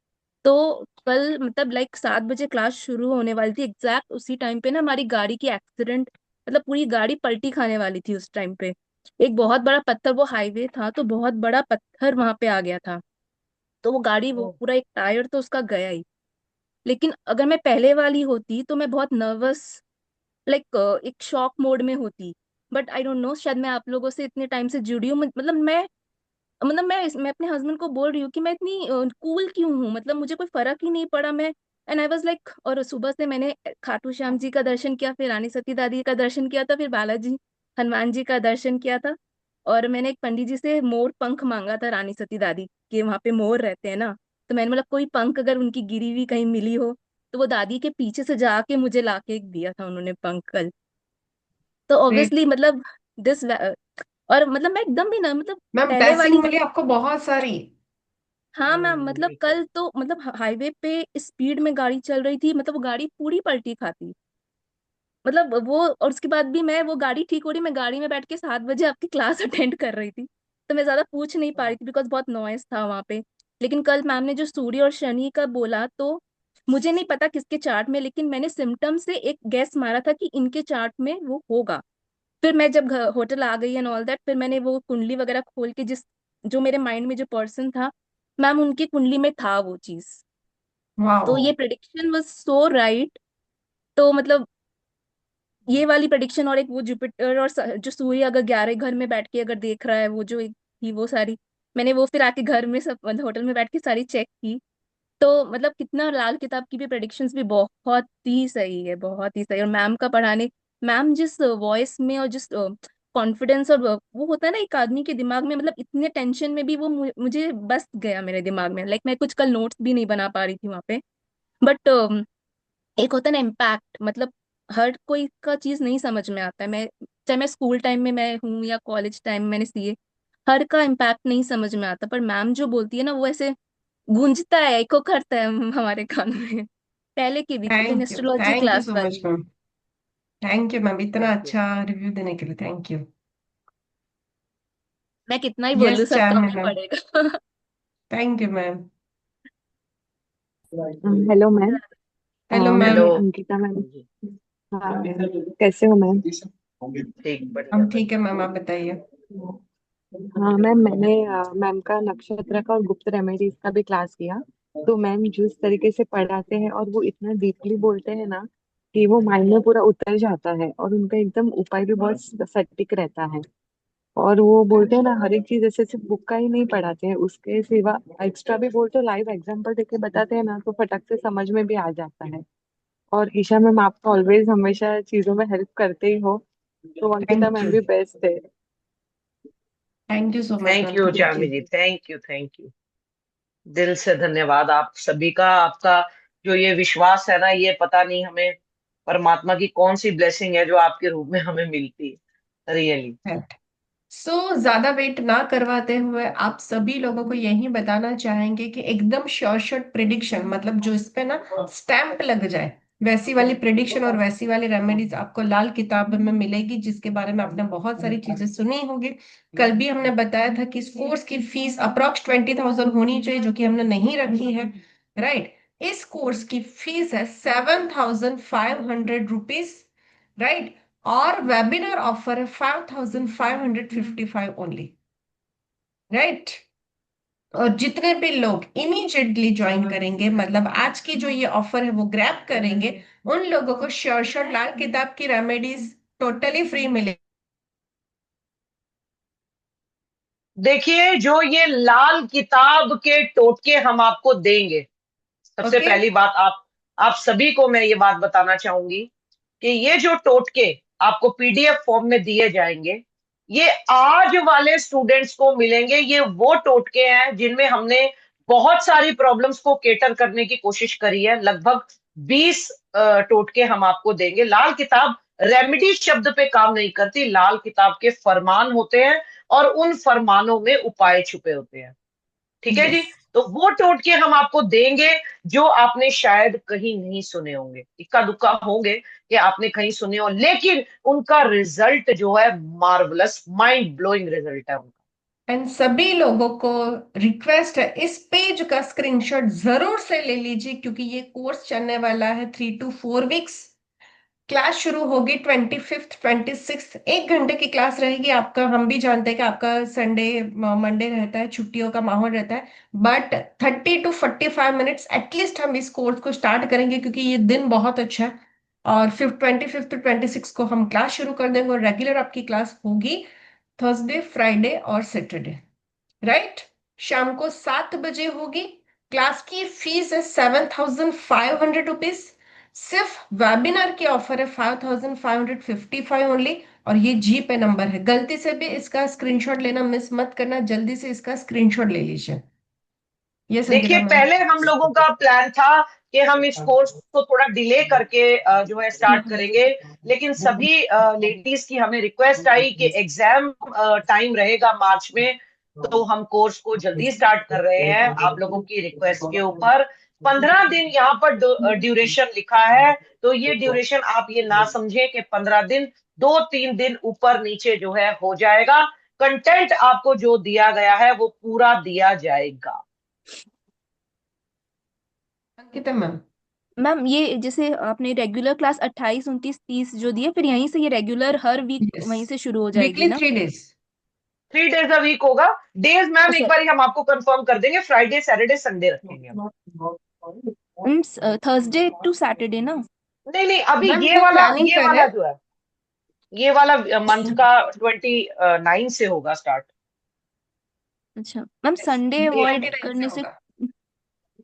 तो कल मतलब लाइक 7 बजे क्लास शुरू होने वाली थी, एग्जैक्ट उसी टाइम पे ना हमारी गाड़ी की एक्सीडेंट, मतलब पूरी गाड़ी पलटी खाने वाली थी उस टाइम पे। एक बहुत बड़ा पत्थर, वो हाईवे था तो बहुत बड़ा पत्थर वहां पे आ गया था। तो वो गाड़ी, वो ओ, पूरा एक टायर तो उसका गया ही। लेकिन अगर मैं पहले वाली होती तो मैं बहुत नर्वस, लाइक एक शॉक मोड में होती। बट आई डोंट नो, शायद मैं आप लोगों से इतने टाइम से जुड़ी हूँ, मतलब मैं अपने हस्बैंड को बोल रही हूँ कि मैं इतनी कूल क्यों हूँ, मतलब मुझे कोई फर्क ही नहीं पड़ा। मैं एंड आई वाज लाइक, और सुबह से मैंने खाटू श्याम जी का दर्शन किया, फिर रानी सती दादी का दर्शन किया था, फिर बालाजी हनुमान जी का दर्शन किया था। और मैंने एक पंडित जी से मोर पंख मांगा था रानी सती दादी के, वहां पे मोर रहते हैं ना। तो मैंने बोला कोई पंख अगर उनकी गिरी हुई कहीं मिली हो, तो वो दादी के पीछे से जाके मुझे लाके दिया था उन्होंने पंख कल। तो ग्रेट। ऑब्वियसली मतलब दिस, और मतलब मैं एकदम भी ना, मतलब मैम पहले ब्लेसिंग वाली। मिली आपको बहुत सारी। हाँ मैम, मतलब बिल्कुल। कल तो मतलब हाईवे पे स्पीड में गाड़ी चल रही थी, मतलब वो गाड़ी पूरी पलटी खाती। मतलब वो, और उसके बाद भी मैं, वो गाड़ी ठीक हो रही, मैं गाड़ी में बैठ के 7 बजे आपकी क्लास अटेंड कर रही थी। तो मैं ज्यादा पूछ नहीं पा रही थी बिकॉज बहुत नॉइस था वहां पे। लेकिन कल मैम ने जो सूर्य और शनि का बोला, तो मुझे नहीं पता किसके चार्ट में, लेकिन मैंने सिम्टम से एक गैस मारा था कि इनके चार्ट में वो होगा। फिर मैं जब होटल आ गई एंड ऑल दैट, फिर मैंने वो कुंडली वगैरह खोल के, जिस जो मेरे माइंड में जो पर्सन था, मैम उनकी कुंडली में था वो चीज। वाओ। तो ये प्रिडिक्शन वाज सो राइट। तो मतलब ये वाली प्रिडिक्शन, और एक वो जुपिटर और जो सूर्य अगर 11 घर में बैठ के अगर देख रहा है, वो जो एक थी वो सारी, मैंने वो फिर आके घर में सब मतलब होटल में बैठ के सारी चेक की। तो मतलब कितना, लाल किताब की भी प्रेडिक्शंस भी बहुत ही सही है, बहुत ही सही। और मैम का पढ़ाने, मैम जिस वॉइस में और जिस कॉन्फिडेंस, और वो होता है ना एक आदमी के दिमाग में, मतलब इतने टेंशन में भी वो मुझे बस गया मेरे दिमाग में। लाइक मैं कुछ कल नोट्स भी नहीं बना पा रही थी वहां पे। बट एक होता है ना इम्पैक्ट, मतलब हर कोई का चीज नहीं समझ में आता है। मैं, चाहे मैं स्कूल टाइम में मैं हूँ या कॉलेज टाइम में मैंने सीए, हर का इम्पैक्ट नहीं समझ में आता। पर मैम जो बोलती है ना, वो ऐसे गूंजता है, एको करता है हमारे कान में। पहले की भी even astrology thank you class so much वाली। मैम। थैंक यू मैम, इतना थैंक यू। अच्छा रिव्यू देने के लिए थैंक यू। मैं कितना ही बोलूँ, यस सब कम ही चार्मिन मैम। पड़ेगा। Thank you ma'am. Hello ma'am. Hello ma'am. Hello. मैं अंकिता मैम। जी। हाँ, कैसे हो मैम? ठीक, बढ़िया हम ठीक है बढ़िया। मैम, आप बताइए। हाँ मैम, मैंने मैम का नक्षत्र का और गुप्त रेमेडीज का भी क्लास किया। तो मैम जिस तरीके से पढ़ाते हैं और वो इतना डीपली बोलते हैं ना, कि वो माइंड में पूरा उतर जाता है, और उनका एकदम उपाय भी बहुत सटीक रहता है। और वो बोलते हैं ना, हर एक चीज ऐसे सिर्फ बुक का ही नहीं पढ़ाते हैं, उसके सिवा एक्स्ट्रा भी बोलते हैं, लाइव एग्जाम्पल देके बताते हैं ना, तो फटक से समझ में भी आ जाता है। और ईशा मैम, आप तो ऑलवेज हमेशा चीजों में हेल्प करते ही हो, तो अंकिता थैंक मैम यू। भी बेस्ट है। Thank you so much thank ma'am, you thank चामी यू। जी, थैंक यू, थैंक यू। दिल से धन्यवाद आप सभी का। आपका जो ये विश्वास है ना, ये पता नहीं हमें परमात्मा की कौन सी ब्लेसिंग है जो आपके रूप में हमें मिलती है, रियली। सो ज्यादा वेट ना करवाते हुए आप सभी लोगों को यही बताना चाहेंगे कि एकदम श्योर शॉट प्रिडिक्शन, मतलब जो इस पे ना स्टैंप लग जाए, वैसी वाली प्रिडिक्शन और वैसी वाली रेमेडीज आपको लाल किताब में मिलेगी, जिसके बारे में आपने बहुत सारी चीजें सुनी होगी। कल भी हमने बताया था कि इस कोर्स की फीस अप्रोक्स 20,000 होनी चाहिए, जो कि हमने नहीं रखी है। राइट। इस कोर्स की फीस है 7,500 रुपीज। राइट। और वेबिनार ऑफर है 5,555 ओनली। राइट। और जितने भी लोग इमीडिएटली ज्वाइन करेंगे, मतलब आज की जो ये ऑफर है वो ग्रैब करेंगे, उन लोगों को श्योर शॉट लाल किताब की रेमेडीज टोटली फ्री मिलेगी। देखिए, जो ये लाल किताब के टोटके हम आपको देंगे, सबसे ओके। पहली बात, आप सभी को मैं ये बात बताना चाहूंगी कि ये जो टोटके आपको पीडीएफ फॉर्म में दिए जाएंगे, ये आज वाले स्टूडेंट्स को मिलेंगे। ये वो टोटके हैं जिनमें हमने बहुत सारी प्रॉब्लम्स को केटर करने की कोशिश करी है। लगभग 20 टोटके हम आपको देंगे। लाल किताब रेमेडी शब्द पे काम नहीं करती, लाल किताब के फरमान होते हैं और उन फरमानों में उपाय छुपे होते हैं। ठीक है जी। यस। तो वो टोटके हम आपको देंगे जो आपने शायद कहीं नहीं सुने होंगे, इक्का दुक्का होंगे कि आपने कहीं सुने हो, लेकिन उनका रिजल्ट जो है मार्वलस, माइंड ब्लोइंग रिजल्ट है उनका। एंड सभी लोगों को रिक्वेस्ट है, इस पेज का स्क्रीनशॉट जरूर से ले लीजिए, क्योंकि ये कोर्स चलने वाला है 3 to 4 वीक्स। क्लास शुरू होगी 25th 26th, 1 घंटे की क्लास रहेगी आपका। हम भी जानते हैं कि आपका संडे मंडे रहता है, छुट्टियों का माहौल रहता है, बट 30 to 45 मिनट्स एटलीस्ट हम इस कोर्स को स्टार्ट करेंगे, क्योंकि ये दिन बहुत अच्छा है। और 25th to 26 को हम क्लास शुरू कर देंगे, और रेगुलर आपकी क्लास होगी थर्सडे, फ्राइडे और सैटरडे, राइट? शाम को 7 बजे होगी। क्लास की फीस है 7,500 रुपीज। सिर्फ वेबिनार की ऑफर है 5,555 ओनली। और ये जी पे नंबर है, गलती से भी इसका स्क्रीनशॉट लेना मिस मत करना, जल्दी से इसका स्क्रीनशॉट ले लीजिए। ये देखिए, संगीता मैम। पहले हम लोगों का प्लान था कि हम इस कोर्स को थोड़ा डिले करके जो है स्टार्ट करेंगे, लेकिन सभी लेडीज की हमें रिक्वेस्ट आई कि एग्जाम टाइम रहेगा मार्च में, तो हम कोर्स को जल्दी स्टार्ट कर रहे हैं आप लोगों की रिक्वेस्ट के ऊपर। 15 दिन यहाँ पर ड्यूरेशन लिखा है, तो ये ड्यूरेशन आप ये ना समझे कि 15 दिन, 2-3 दिन ऊपर नीचे जो है हो जाएगा। कंटेंट आपको जो दिया गया है वो पूरा दिया जाएगा। अंकिता मैम। मैम ये जैसे आपने रेगुलर क्लास 28 29 30 जो दिए, फिर यहीं से ये रेगुलर हर वीक यस, वहीं से शुरू हो जाएगी वीकली ना? 3 डेज। 3 डेज अ वीक होगा। डेज मैम एक अच्छा, बार हम आपको कंफर्म कर देंगे, फ्राइडे सैटरडे संडे रखेंगे हम। मीन्स थर्सडे टू सैटरडे ना? नहीं नहीं, अभी मैम ये जो वाला, प्लानिंग ये कर रहे वाला हैं। जो है, ये वाला मंथ अच्छा। का 29 से होगा स्टार्ट। अच्छा मैम, संडे अवॉइड Yes, 29 से करने से होगा।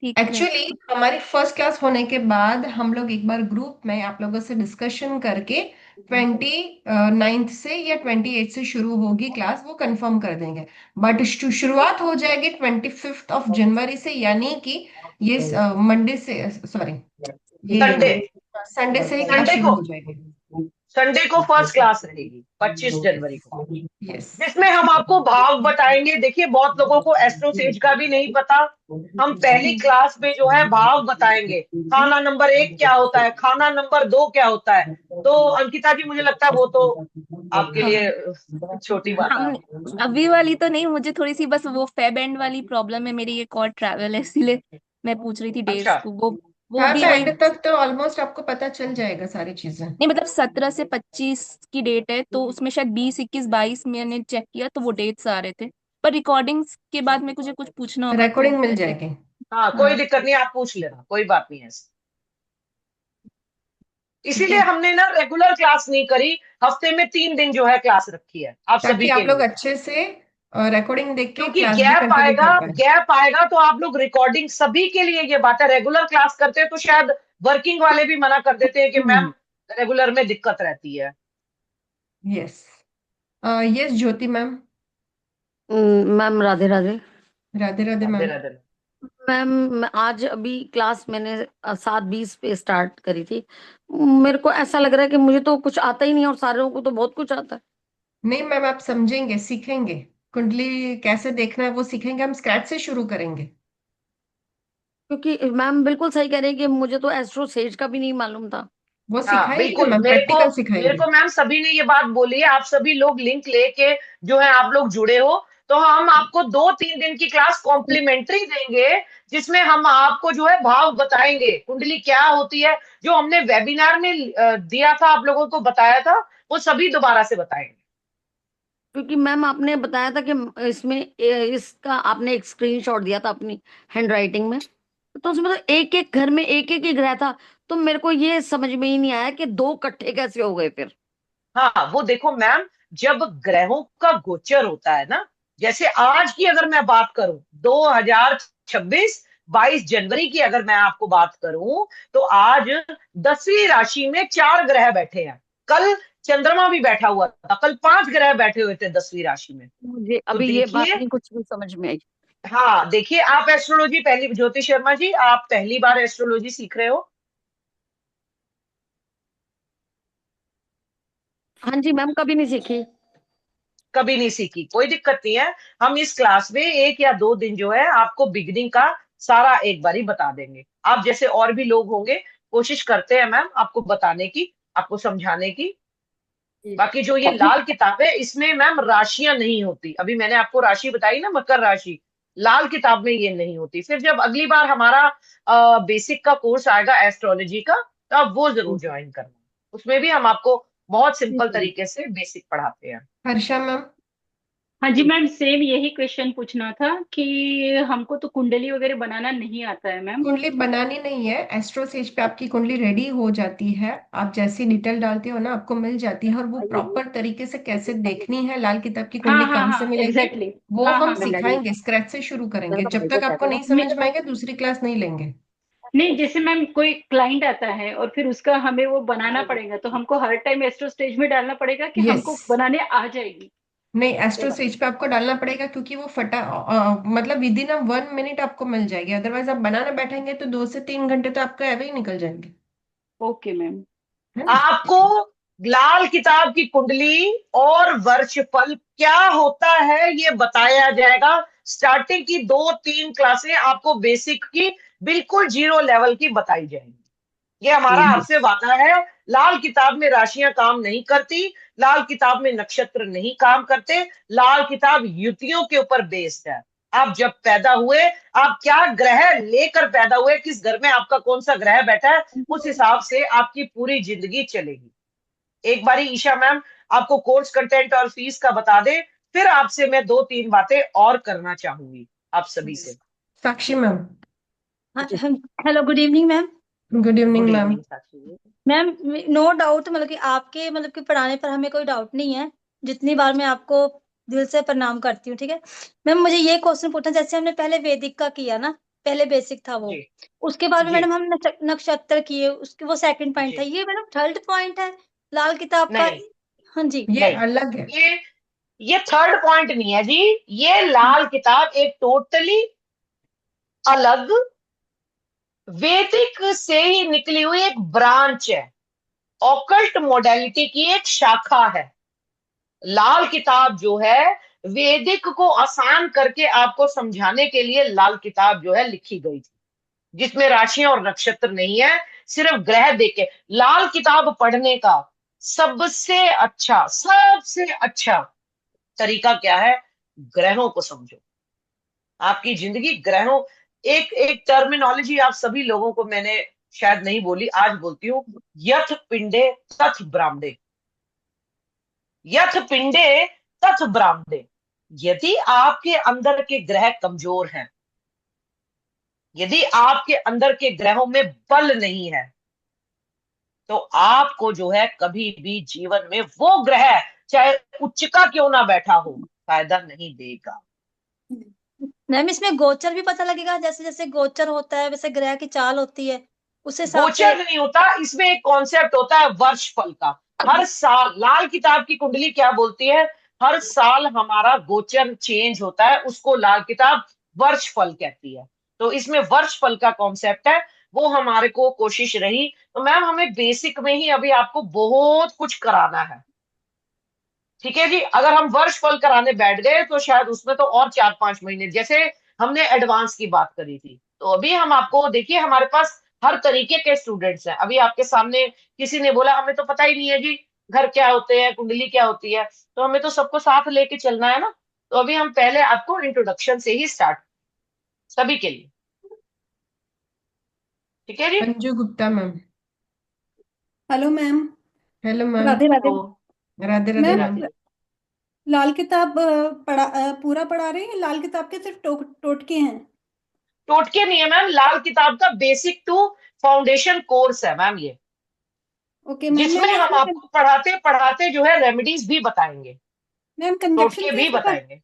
ठीक है? एक्चुअली हमारी फर्स्ट क्लास होने के बाद हम लोग एक बार ग्रुप में आप लोगों से डिस्कशन करके 29th से या 28 से शुरू होगी क्लास, वो कंफर्म कर देंगे। बट शुरुआत हो जाएगी 25th of January से, यानी कि ये मंडे से, सॉरी, संडे, ये संडे से ही क्लास संडे शुरू को, हो जाएगी। संडे को फर्स्ट क्लास रहेगी 25 जनवरी को, यस। जिसमें हम आपको भाव बताएंगे। देखिए, बहुत लोगों को एस्ट्रो सेज का भी नहीं पता। हम पहली क्लास में जो है भाव बताएंगे, खाना नंबर 1 क्या होता है, खाना नंबर 2 क्या होता है। तो अंकिता जी, मुझे लगता है वो तो आपके हाँ। लिए छोटी बात हम है। अभी वाली तो नहीं, मुझे थोड़ी सी बस वो फेब एंड वाली प्रॉब्लम है मेरी, एक और ट्रैवल है, इसीलिए मैं पूछ रही थी डेज अच्छा, को। वो हाँ, भी तो वही। एंड तक तो ऑलमोस्ट आपको पता चल जाएगा सारी चीजें। नहीं मतलब 17 से 25 की डेट है, तो उसमें शायद 20 21 22 मैंने चेक किया तो वो डेट्स आ रहे थे। पर रिकॉर्डिंग्स के बाद में मुझे कुछ पूछना होगा तो। रिकॉर्डिंग मिल जाएगी। हाँ कोई हाँ दिक्कत नहीं, आप पूछ लेना, कोई बात नहीं है ऐसी। ठीक इसीलिए है, हमने ना रेगुलर क्लास नहीं करी, हफ्ते में 3 दिन जो है क्लास रखी है आप ताकि सभी के आप लोग लिए। अच्छे से रिकॉर्डिंग देख के क्योंकि क्लास भी गैप कंटिन्यू आएगा, कर पाए। गैप आएगा तो आप लोग रिकॉर्डिंग सभी के लिए, ये बात है। रेगुलर क्लास करते हैं तो शायद वर्किंग वाले भी मना कर देते हैं कि मैम रेगुलर में दिक्कत रहती है। Yes. Yes, Jyoti ma'am. Ma'am Radhe Radhe. Radhe Radhe Radhe ma'am. Radhe. Ma'am आज अभी क्लास मैंने 7:20 पे स्टार्ट करी थी। मेरे को ऐसा लग रहा है कि मुझे तो कुछ आता ही नहीं और सारे लोगों को तो बहुत कुछ आता है। नहीं मैम, आप समझेंगे, सीखेंगे, कुंडली कैसे देखना है वो सीखेंगे, हम स्क्रैच से शुरू करेंगे। क्योंकि मैम बिल्कुल सही कह रही है कि मुझे तो एस्ट्रो सेज का भी नहीं मालूम था। वो हाँ सिखाएंगे ना बिल्कुल, मैम, प्रैक्टिकल मेरे सिखाएंगे। को मैम सभी ने ये बात बोली है, आप सभी लोग लिंक लेके जो है आप लोग जुड़े हो, तो हम आपको 2-3 दिन की क्लास कॉम्प्लीमेंट्री देंगे, जिसमें हम आपको जो है भाव बताएंगे, कुंडली क्या होती है, जो हमने वेबिनार में दिया था आप लोगों को बताया था, वो सभी दोबारा से बताएंगे। क्योंकि मैम आपने बताया था कि इसमें इसका आपने एक स्क्रीनशॉट दिया था अपनी हैंडराइटिंग में, तो उसमें तो एक एक घर में एक एक ही ग्रह था। तो मेरे को ये समझ में ही नहीं आया कि दो इकट्ठे कैसे हो गए फिर। हाँ वो देखो मैम, जब ग्रहों का गोचर होता है ना, जैसे आज की अगर मैं बात करूं, 2026 22 जनवरी की अगर मैं आपको बात करूं, तो आज 10वीं राशि में 4 ग्रह बैठे हैं। कल चंद्रमा भी बैठा हुआ था, कल 5 ग्रह बैठे हुए थे 10वीं राशि में। मुझे तो अभी ये बात देखिए, नहीं कुछ भी समझ में आई। हाँ देखिए, आप एस्ट्रोलॉजी पहली, ज्योति शर्मा जी आप पहली बार एस्ट्रोलॉजी सीख रहे हो? हाँ जी मैम, कभी नहीं सीखी। कभी नहीं सीखी, कोई दिक्कत नहीं है। हम इस क्लास में 1 या 2 दिन जो है आपको बिगनिंग का सारा एक बारी बता देंगे। आप जैसे और भी लोग होंगे, कोशिश करते हैं मैम आपको बताने की, आपको समझाने की। बाकी जो ये लाल किताब है इसमें मैम राशियां नहीं होती। अभी मैंने आपको राशि बताई ना, मकर राशि, लाल किताब में ये नहीं होती। फिर जब अगली बार हमारा बेसिक का कोर्स आएगा एस्ट्रोलॉजी का, तो आप वो जरूर ज्वाइन करना। उसमें भी हम आपको बहुत सिंपल तरीके से बेसिक पढ़ाते हैं। हर्षा मैम। हाँ जी मैम, सेम यही क्वेश्चन पूछना था कि हमको तो कुंडली वगैरह बनाना नहीं आता है मैम। कुंडली बनानी नहीं है, एस्ट्रो सेज पे आपकी कुंडली रेडी हो जाती है। आप जैसी डिटेल डालते हो ना आपको मिल जाती है, और वो प्रॉपर तरीके से कैसे देखनी है, लाल किताब की हाँ कुंडली हाँ कहाँ से हाँ मिलेगी, एग्जैक्टली। वो हाँ हम हाँ हाँ सिखाएंगे, स्क्रैच से शुरू करेंगे। जब तक आपको नहीं समझ में आएगा दूसरी क्लास नहीं लेंगे। नहीं, जैसे मैम कोई क्लाइंट आता है और फिर उसका हमें वो बनाना पड़ेगा, तो हमको हर टाइम एस्ट्रो स्टेज में डालना पड़ेगा कि यस। हमको बनाने आ जाएगी? नहीं, एस्ट्रो सेज पे आपको डालना पड़ेगा, क्योंकि वो मतलब विद इन 1 मिनट आपको मिल जाएगी। अदरवाइज आप बनाना बैठेंगे तो 2 से 3 घंटे तो आपका ऐसे ही निकल जाएंगे, ओके मैम। है ना। आपको लाल किताब की कुंडली और वर्षफल क्या होता है ये बताया जाएगा। स्टार्टिंग की 2-3 क्लासें आपको बेसिक की बिल्कुल जीरो लेवल की बताई जाएंगी। ये हमारा आपसे वादा है। लाल किताब में राशियां काम नहीं करती, लाल किताब में नक्षत्र नहीं काम करते, लाल किताब युतियों के ऊपर बेस्ड है। आप जब पैदा हुए, आप क्या ग्रह लेकर पैदा हुए, किस घर में आपका कौन सा ग्रह बैठा है, उस हिसाब से आपकी पूरी जिंदगी चलेगी। एक बारी ईशा मैम आपको कोर्स कंटेंट और फीस का बता दे, फिर आपसे मैं 2-3 बातें और करना चाहूंगी आप सभी से। Sakshi ma'am. Hello, good evening ma'am. Good evening good ma'am. Evening Sakshi ji. Ma'am, no doubt, मतलब कि आपके मतलब कि पढ़ाने पर हमें कोई डाउट नहीं है। जितनी बार मैं आपको दिल से प्रणाम करती हूँ, ठीक है मैम। मुझे ये क्वेश्चन पूछना, जैसे हमने पहले वैदिक का किया ना, पहले बेसिक था वो, जी उसके बाद में जी मैडम हम नक्षत्र किए, उसके वो सेकंड पॉइंट था, जी। ये मैडम थर्ड पॉइंट है लाल किताब का। नहीं हाँ जी। ये नहीं, अलग है। ये थर्ड पॉइंट नहीं है जी। ये लाल किताब एक टोटली अलग वैदिक से ही निकली हुई एक ब्रांच है, ऑकल्ट मोडेलिटी की एक शाखा है। लाल किताब जो है वैदिक को आसान करके आपको समझाने के लिए लाल किताब जो है लिखी गई थी, जिसमें राशियां और नक्षत्र नहीं है, सिर्फ ग्रह देके। लाल किताब पढ़ने का सबसे अच्छा तरीका क्या है? ग्रहों को समझो। आपकी जिंदगी ग्रहों, एक एक टर्मिनोलॉजी आप सभी लोगों को मैंने शायद नहीं बोली, आज बोलती हूँ। यथ पिंडे तथ ब्राह्मणे, यथ पिंडे तथ ब्राह्मणे। यदि आपके अंदर के ग्रह कमजोर हैं, यदि आपके अंदर के ग्रहों में बल नहीं है, तो आपको जो है कभी भी जीवन में वो ग्रह चाहे उच्च का क्यों ना बैठा हो, फायदा नहीं देगा। मैम, इसमें गोचर भी पता लगेगा, जैसे जैसे गोचर होता है वैसे ग्रह की चाल होती है, उस हिसाब से। गोचर नहीं होता, इसमें एक कॉन्सेप्ट होता है वर्षफल का। हर साल लाल किताब की कुंडली क्या बोलती है? हर साल हमारा गोचर चेंज होता है, उसको लाल किताब वर्षफल कहती है। तो इसमें वर्षफल का कॉन्सेप्ट है, वो हमारे को कोशिश रही। तो मैम हमें बेसिक में ही अभी आपको बहुत कुछ कराना है, ठीक है जी। अगर हम वर्षफल कराने बैठ गए तो शायद उसमें तो और 4-5 महीने, जैसे हमने एडवांस की बात करी थी। तो अभी हम आपको देखिए, हमारे पास हर तरीके के स्टूडेंट्स हैं। अभी आपके सामने किसी ने बोला हमें तो पता ही नहीं है जी घर क्या होते हैं, कुंडली क्या होती है, तो हमें तो सबको साथ लेके चलना है ना। तो अभी हम पहले आपको इंट्रोडक्शन से ही स्टार्ट, सभी के लिए, ठीक है जी। Anju Gupta ma'am. Hello ma'am. Hello ma'am. Radhe Radhe. तो राधे राधे मैम, मैम। लाल किताब पूरा पढ़ा रहे हैं? लाल किताब के सिर्फ टोटके हैं? टोटके नहीं है मैम, लाल किताब का बेसिक टू फाउंडेशन कोर्स है मैम ये, ओके मैम। जिसमें हम आपको पढ़ाते पढ़ाते जो है रेमेडीज भी बताएंगे, मैम कंजक्शन टोटके भी कैसे बताएंगे,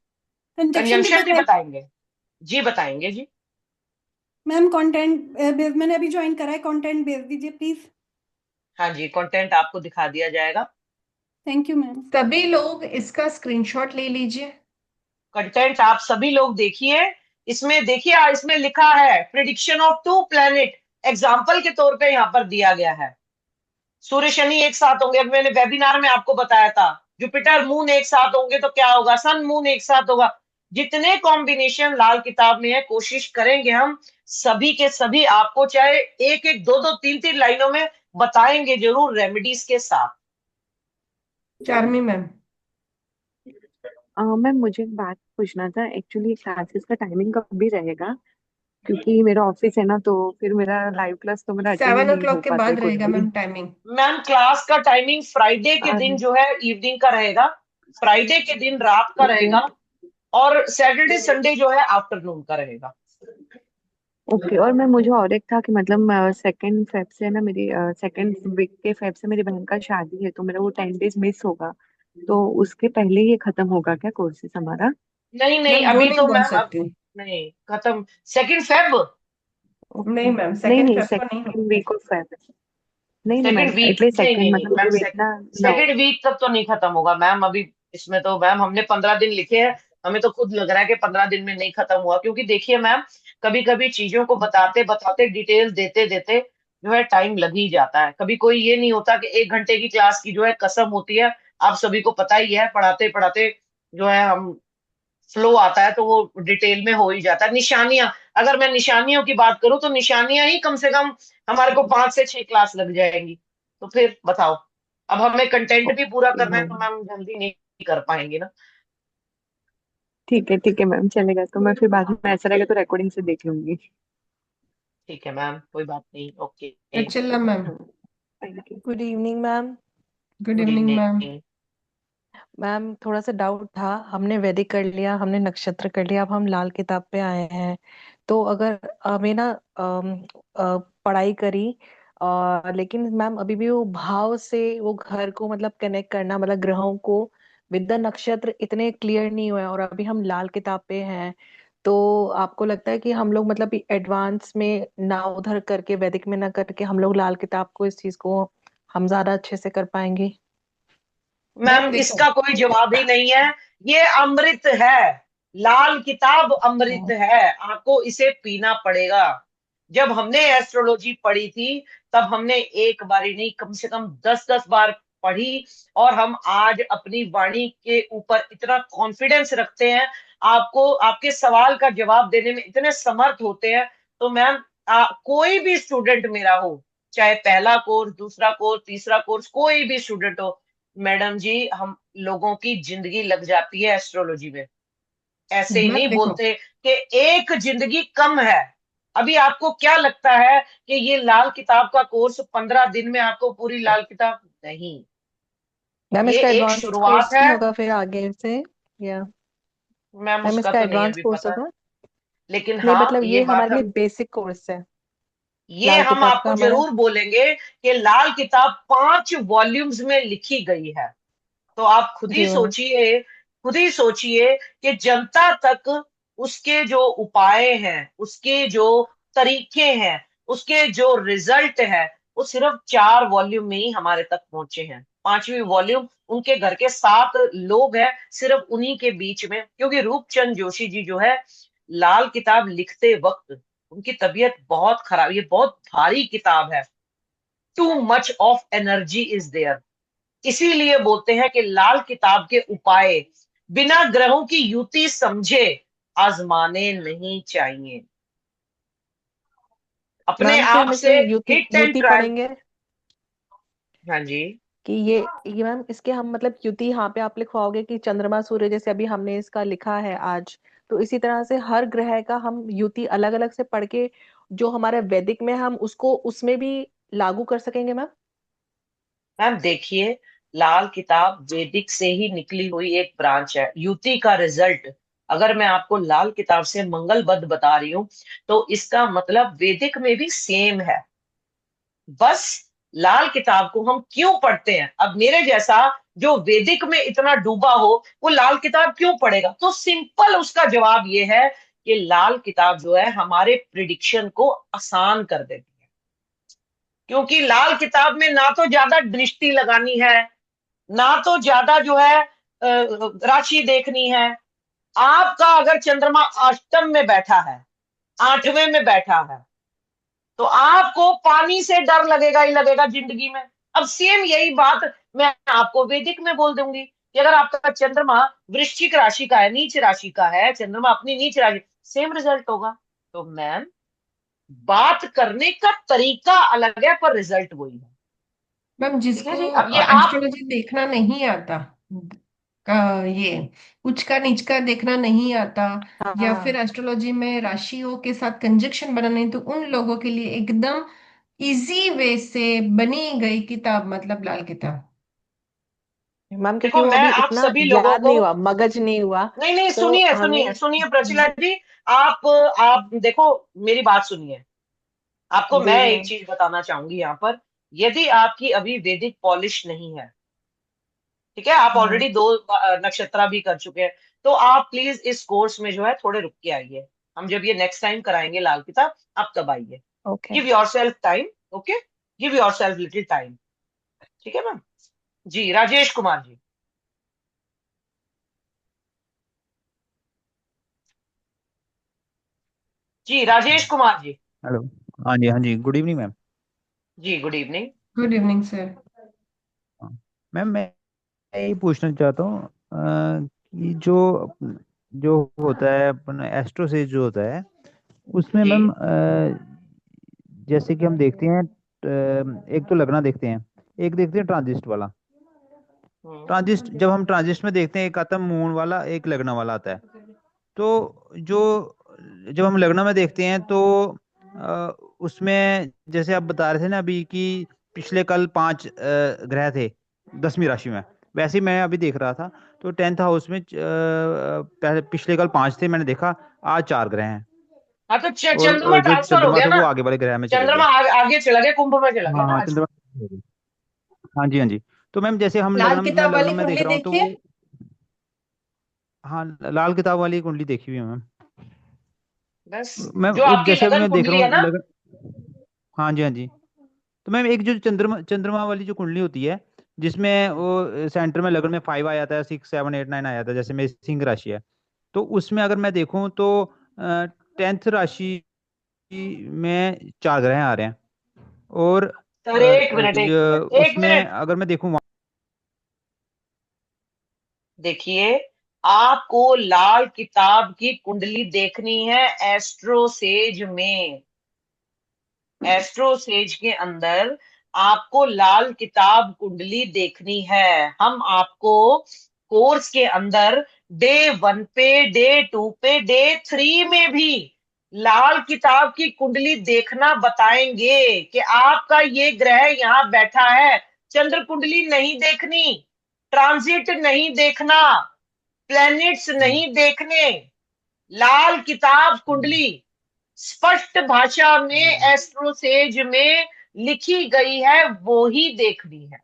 कंजक्शन भी कंजंक्शन भी बताए? बताएंगे जी, बताएंगे जी। मैम कंटेंट बेस मैंने अभी ज्वाइन करा है, कंटेंट भेज दीजिए प्लीज। हाँ जी, कंटेंट आपको दिखा दिया जाएगा। Thank you ma'am. सभी लोग इसका स्क्रीनशॉट ले लीजिए। कंटेंट आप सभी लोग देखिए। इसमें देखिए, इसमें लिखा है प्रिडिक्शन ऑफ 2 प्लैनेट, एग्जाम्पल के तौर पे यहाँ पर दिया गया है। सूर्य शनि एक साथ होंगे। अभी मैंने वेबिनार में आपको बताया था जुपिटर मून एक साथ होंगे तो क्या होगा, सन मून एक साथ होगा। जितने कॉम्बिनेशन लाल किताब में है, कोशिश करेंगे हम सभी के सभी आपको चाहे एक एक दो दो तीन तीन लाइनों में बताएंगे जरूर रेमेडीज के साथ। चार्मी मैम। मैम मुझे एक बात पूछना था, एक्चुअली क्लासेस का टाइमिंग कब भी रहेगा? क्योंकि मेरा ऑफिस है ना, तो फिर मेरा लाइव क्लास तो मेरा अटेंड 7 o'clock नहीं हो के पाता है बाद कुछ रहेगा भी। Ma'am timing. मैम क्लास का टाइमिंग फ्राइडे के दिन जो है इवनिंग का रहेगा, फ्राइडे के दिन रात का ओके। रहेगा, और सैटरडे संडे जो है आफ्टरनून का रहेगा। ओके, और मैं मुझे और एक था कि मतलब सेकंड फेब से ना, मेरी सेकंड वीक के फेब से मेरी बहन का शादी है, तो मेरा वो 10 डेज मिस होगा। तो उसके पहले ये खत्म होगा क्या कोर्सेज हमारा? नहीं नहीं, मैम वो अभी नहीं तो बोल मैम अब सकती। नहीं खत्म। सेकंड फेब, नहीं ओके। मैम, नहीं सेकेंड नहीं, फेब को नहीं सेकंड होगा। Week of Feb. नहीं नहीं सेकंड मैम, वीक, एटलीस्ट नहीं नहीं सेकंड, नहीं मतलब मैम, मुझे इतना। नो। सेकंड वीक तक तो नहीं खत्म होगा मैम। अभी इसमें तो मैम हमने 15 दिन लिखे हैं, हमें तो खुद लग रहा है कि 15 दिन में नहीं खत्म हुआ, क्योंकि देखिए मैम, कभी कभी चीजों को बताते बताते डिटेल देते देते जो है टाइम लग ही जाता है। कभी कोई ये नहीं होता कि 1 घंटे की क्लास की जो है कसम होती है। आप सभी को पता ही है, पढ़ाते पढ़ाते जो है हम फ्लो आता है तो वो डिटेल में हो ही जाता है। निशानियां, अगर मैं निशानियों की बात करूं तो निशानियां ही कम से कम हमारे को 5 से 6 क्लास लग जाएंगी। तो फिर बताओ, अब हमें कंटेंट भी पूरा करना है तो मैम जल्दी नहीं कर पाएंगे ना। ठीक है मैम, चलेगा। तो मैं फिर बाद में ऐसा रहेगा तो रिकॉर्डिंग से देख लूंगी। ठीक है मैम, कोई बात नहीं, ओके। चला मैम। हाँ, thank you. Good evening ma'am. Good good evening ma'am. Evening. Ma'am थोड़ा सा डाउट था, हमने वैदिक कर लिया, हमने नक्षत्र कर लिया, अब हम लाल किताब पे आए हैं। तो अगर हमें ना पढ़ाई करी, लेकिन मैम अभी भी वो भाव से वो घर को मतलब कनेक्ट करना, मतलब ग्रहों को विद द नक्षत्र इतने क्लियर नहीं हुए, और अभी हम लाल किताब पे हैं। तो आपको लगता है कि हम लोग मतलब एडवांस में ना उधर करके, वैदिक में ना करके, हम लोग लाल किताब को, इस चीज को हम ज्यादा अच्छे से कर पाएंगे? मैम मैम देखो। इसका कोई जवाब ही नहीं है। ये अमृत है, लाल किताब अमृत है, आपको इसे पीना पड़ेगा। जब हमने एस्ट्रोलॉजी पढ़ी थी, तब हमने एक बारी नहीं, कम से कम 10-10 बार पढ़ी, और हम आज अपनी वाणी के ऊपर इतना कॉन्फिडेंस रखते हैं, आपको आपके सवाल का जवाब देने में इतने समर्थ होते हैं। तो मैम कोई भी स्टूडेंट मेरा हो, चाहे पहला कोर्स, दूसरा कोर्स, तीसरा कोर्स, कोई भी स्टूडेंट हो, मैडम जी हम लोगों की जिंदगी लग जाती है एस्ट्रोलॉजी में। ऐसे ही मैम नहीं देखो, बोलते कि एक जिंदगी कम है। अभी आपको क्या लगता है कि ये लाल किताब का कोर्स 15 दिन में आपको पूरी लाल किताब नहीं, मैम ये इसका एक एडवांस शुरुआत कोर्स है। भी होगा फिर आगे से, या मैम मैम उसका इसका तो नहीं एडवांस अभी कोर्स पता, होगा? लेकिन नहीं हाँ मतलब ये ये बात हमारे लिए बेसिक कोर्स है ये लाल हम किताब का आपको हमारा। जरूर बोलेंगे कि लाल किताब 5 वॉल्यूम्स में लिखी गई है। तो आप जी मैम। खुद ही सोचिए कि जनता तक उसके जो उपाय हैं, उसके जो तरीके हैं, उसके जो रिजल्ट है, वो सिर्फ 4 वॉल्यूम में ही हमारे तक पहुंचे हैं। 5वीं वॉल्यूम उनके घर के 7 लोग हैं, सिर्फ उन्हीं के बीच में। क्योंकि रूपचंद जोशी जी जो है, लाल किताब लिखते वक्त उनकी तबीयत बहुत खराब, ये बहुत भारी किताब है, too much of energy is there. इसीलिए बोलते हैं कि लाल किताब के उपाय बिना ग्रहों की युति समझे आजमाने नहीं चाहिए। अपने मैम फिर आप हम से इसमें युति हिट एंड युति ट्रायल। पढ़ेंगे हाँ जी। कि ये मैम इसके हम मतलब युति यहाँ पे आप लिखवाओगे कि चंद्रमा सूर्य, जैसे अभी हमने इसका लिखा है आज, तो इसी तरह से हर ग्रह का हम युति अलग अलग से पढ़ के जो हमारे वैदिक में हम उसको उसमें भी लागू कर सकेंगे मैम? मैम देखिए, लाल किताब वैदिक से ही निकली हुई एक ब्रांच है। युति का रिजल्ट अगर मैं आपको लाल किताब से मंगलबद्ध बता रही हूँ, तो इसका मतलब वैदिक में भी सेम है। बस लाल किताब को हम क्यों पढ़ते हैं? अब मेरे जैसा जो वैदिक में इतना डूबा हो, वो लाल किताब क्यों पढ़ेगा? तो सिंपल उसका जवाब ये है कि लाल किताब जो है हमारे प्रिडिक्शन को आसान कर देती है। क्योंकि लाल किताब में ना तो ज्यादा दृष्टि लगानी है, ना तो ज्यादा जो है राशि देखनी है। आपका अगर चंद्रमा अष्टम में बैठा है, 8वें में बैठा है, तो आपको पानी से डर लगेगा ही लगेगा जिंदगी में। अब सेम यही बात मैं आपको वैदिक में बोल दूंगी कि अगर आपका चंद्रमा वृश्चिक राशि का है, नीच राशि का है, चंद्रमा अपनी नीच राशि, सेम रिजल्ट होगा। तो मैम बात करने का तरीका अलग है पर रिजल्ट वही है। मैम ठीक है जिसको जी। अब ये आप, एस्ट्रोलॉजी देखना नहीं आता, का ये उच का नीच का देखना नहीं आता, या फिर हाँ एस्ट्रोलॉजी में राशियों के साथ कंजक्शन बनाना नहीं, तो उन लोगों के लिए एकदम इजी वे से बनी गई किताब, मतलब लाल किताब। मैम, क्योंकि देखो वो मैं अभी आप इतना सभी लोगों याद को, नहीं हुआ, मगज नहीं हुआ। नहीं नहीं, तो सुनिए सुनिए हमें सुनिए प्रचला जी, आप देखो, मेरी बात सुनिए। आपको जी मैं एक मैम। चीज बताना चाहूंगी यहाँ पर। यदि आपकी अभी वैदिक पॉलिश नहीं है, ठीक है, आप हाँ ऑलरेडी 2 नक्षत्रा भी कर चुके हैं, तो आप प्लीज इस कोर्स में जो है थोड़े रुक के आइए। हम जब ये नेक्स्ट टाइम कराएंगे लाल किताब, आप तब आइए। Okay. Give yourself time. Okay, give yourself little time. ठीक है मैम। जी राजेश कुमार जी। जी राजेश कुमार जी। हेलो। हाँ जी, हाँ जी, गुड इवनिंग मैम। जी good evening. Good evening sir. हाँ, मैम मैं यही पूछना चाहता हूँ कि जो जो होता है अपन एस्ट्रो से जो होता है उसमें जी। मैम जैसे कि हम देखते हैं एक तो लगना देखते हैं, एक देखते हैं ट्रांजिस्ट वाला। हम्म। ट्रांजिस्ट जब हम ट्रांजिस्ट में देखते हैं, एक आता है मून वाला, एक लगना वाला आता है। तो जो जब हम लग्न में देखते हैं तो उसमें जैसे आप बता रहे थे ना अभी कि पिछले कल 5 ग्रह थे 10वीं राशि में, वैसे ही मैं अभी देख रहा था। तो 10th हाउस में पहले पिछले कल 5 थे, मैंने देखा आज 4 ग्रह हैं। हाँ तो और चंद्रमा जो ट्रांसफर हो चंद्रमा गया थे ना। वो आगे वाले ग्रह में चले चंद्रमा गए। आगे चला गया, कुंभ में चला गया हाँ ना हाँ, आज। चंद्रमा। हाँ जी, हाँ जी। तो मैम जैसे हम लाल लग्न, मैं किताब लग्न वाली में देख कुंडली रहा हूँ तो देखिए। वो, हाँ, लाल किताब वाली कुंडली देखी हुई है मैम। बस मैम जो आपकी जैसे अभी लगन मैं देख रहा कुंडली है हूँ ना। लगन, हाँ जी, हाँ जी। तो मैम एक जो चंद्रमा चंद्रमा वाली जो कुंडली होती है, जिसमें वो सेंटर में लगन में 5 आ जाता है, 6 7 8 9 आ जाता है, जैसे मेरी सिंह राशि है। तो उसमें अगर मैं देखूं तो 10th राशि में 4 ग्रह आ रहे हैं। और सर एक मिनट, एक मिनट, एक उसमें मिनट। अगर मैं देखूं देखिए, आपको लाल किताब की कुंडली देखनी है एस्ट्रोसेज में। एस्ट्रोसेज के अंदर आपको लाल किताब कुंडली देखनी है। हम आपको कोर्स के अंदर डे 1 पे, डे 2 पे, डे 3 में भी लाल किताब की कुंडली देखना बताएंगे कि आपका ये ग्रह यहाँ बैठा है। चंद्र कुंडली नहीं देखनी, ट्रांजिट नहीं देखना, प्लैनेट्स नहीं देखने, लाल किताब कुंडली स्पष्ट भाषा में एस्ट्रोसेज में लिखी गई है, वो ही देखनी है।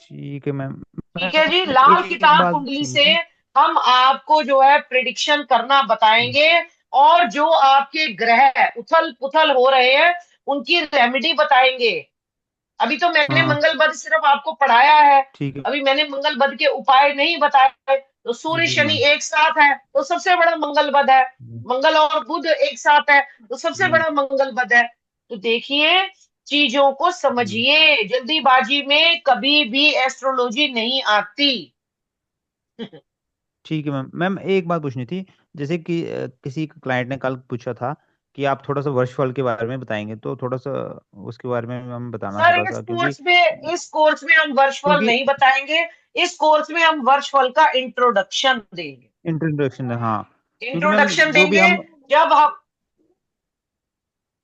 ठीक है मैम। ठीक है जी। मैम लाल एक किताब बात कुंडली सुनिए से थी। हम आपको जो है प्रिडिक्शन करना बताएंगे, और जो आपके ग्रह उथल पुथल हो रहे हैं उनकी रेमेडी बताएंगे। अभी तो मैंने हाँ मंगल बध सिर्फ आपको पढ़ाया है। ठीक है। अभी मैंने मंगल बध के उपाय नहीं बताए। तो सूर्य जी शनि मैम। एक साथ है तो सबसे बड़ा मंगल बध है। मंगल और बुध एक साथ है तो सबसे जी। बड़ा मंगल बध है। तो देखिए, चीजों को जी समझिए, जल्दीबाजी में कभी भी एस्ट्रोलॉजी नहीं आती। ठीक है मैम। मैम एक बात पूछनी थी। जैसे कि किसी क्लाइंट ने कल पूछा था कि आप थोड़ा सा वर्षफल के बारे में बताएंगे, तो थोड़ा सा उसके बारे में हम बताना सर थोड़ा सा, क्योंकि इस कोर्स में हम वर्षफल क्योंकि नहीं बताएंगे। इस कोर्स में हम वर्षफल का इंट्रोडक्शन देंगे। इंट्रोडक्शन है, हाँ। क्योंकि मैम इंट्रोडक्शन जो भी देंगे हम जब हम,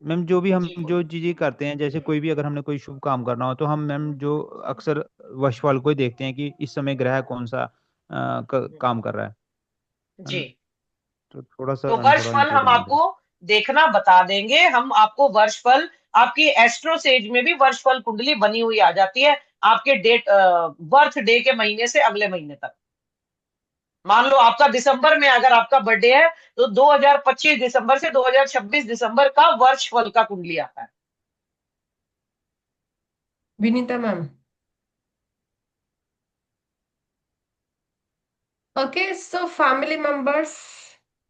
मैम जो भी हम जी जो चीजें करते हैं, जैसे कोई भी अगर हमने कोई शुभ काम करना हो तो हम मैम जो अक्सर वर्षफल को ही देखते हैं कि इस समय ग्रह कौन सा काम कर रहा है। जी। मैम, तो थोड़ा सा तो मैम थोड़ा वर्षफल हम इंट्रोडक्शन आपको देखना बता देंगे। हम आपको वर्षफल, आपकी एस्ट्रोसेज में भी वर्षफल कुंडली बनी हुई आ जाती है आपके बर्थ डे के महीने से अगले महीने तक। मान लो आपका दिसंबर में अगर आपका बर्थडे है, तो 2025 दिसंबर से 2026 दिसंबर का वर्षफल का कुंडली आता है। Vinita ma'am. Okay, so family members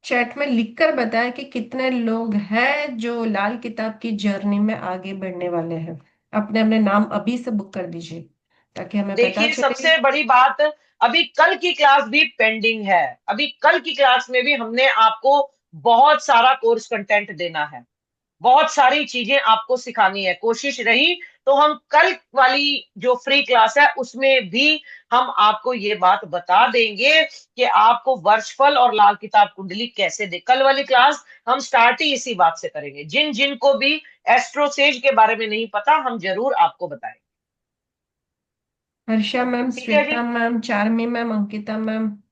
chat में लिखकर बताएं कि कितने लोग हैं जो लाल किताब की जर्नी में आगे बढ़ने वाले हैं। अपने अपने नाम अभी से बुक कर दीजिए, ताकि हमें पता देखिए, चले। सबसे बड़ी बात, अभी कल की क्लास भी पेंडिंग है। अभी कल की क्लास में भी हमने आपको बहुत सारा कोर्स कंटेंट देना है, बहुत सारी चीजें आपको सिखानी है। कोशिश रही तो हम कल वाली जो फ्री क्लास है उसमें भी हम आपको ये बात बता देंगे कि आपको वर्षफल और लाल किताब कुंडली कैसे दे। कल वाली क्लास हम स्टार्ट ही इसी बात से करेंगे। जिन जिन को भी एस्ट्रोसेज के बारे में नहीं पता, हम जरूर आपको बताएंगे। हर्षा मैम, ठीक है जी। Shweta ma'am, Charmi ma'am, Ankita ma'am.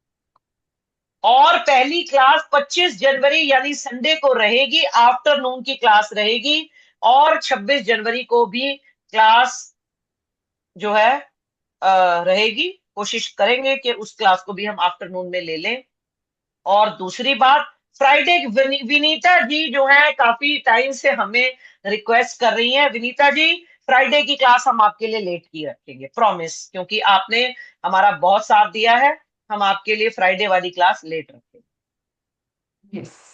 और पहली क्लास 25 जनवरी यानी संडे को रहेगी, आफ्टरनून की क्लास रहेगी। और 26 जनवरी को भी क्लास जो है रहेगी। कोशिश करेंगे कि उस क्लास को भी हम आफ्टरनून में ले लें। और दूसरी बात, फ्राइडे विनीता जी जो है काफी टाइम से हमें रिक्वेस्ट कर रही हैं। विनीता जी, फ्राइडे की क्लास हम आपके लिए लेट की रखेंगे, प्रॉमिस, क्योंकि आपने हमारा बहुत साथ दिया है। हम आपके लिए फ्राइडे वाली क्लास लेट रखेंगे। यस।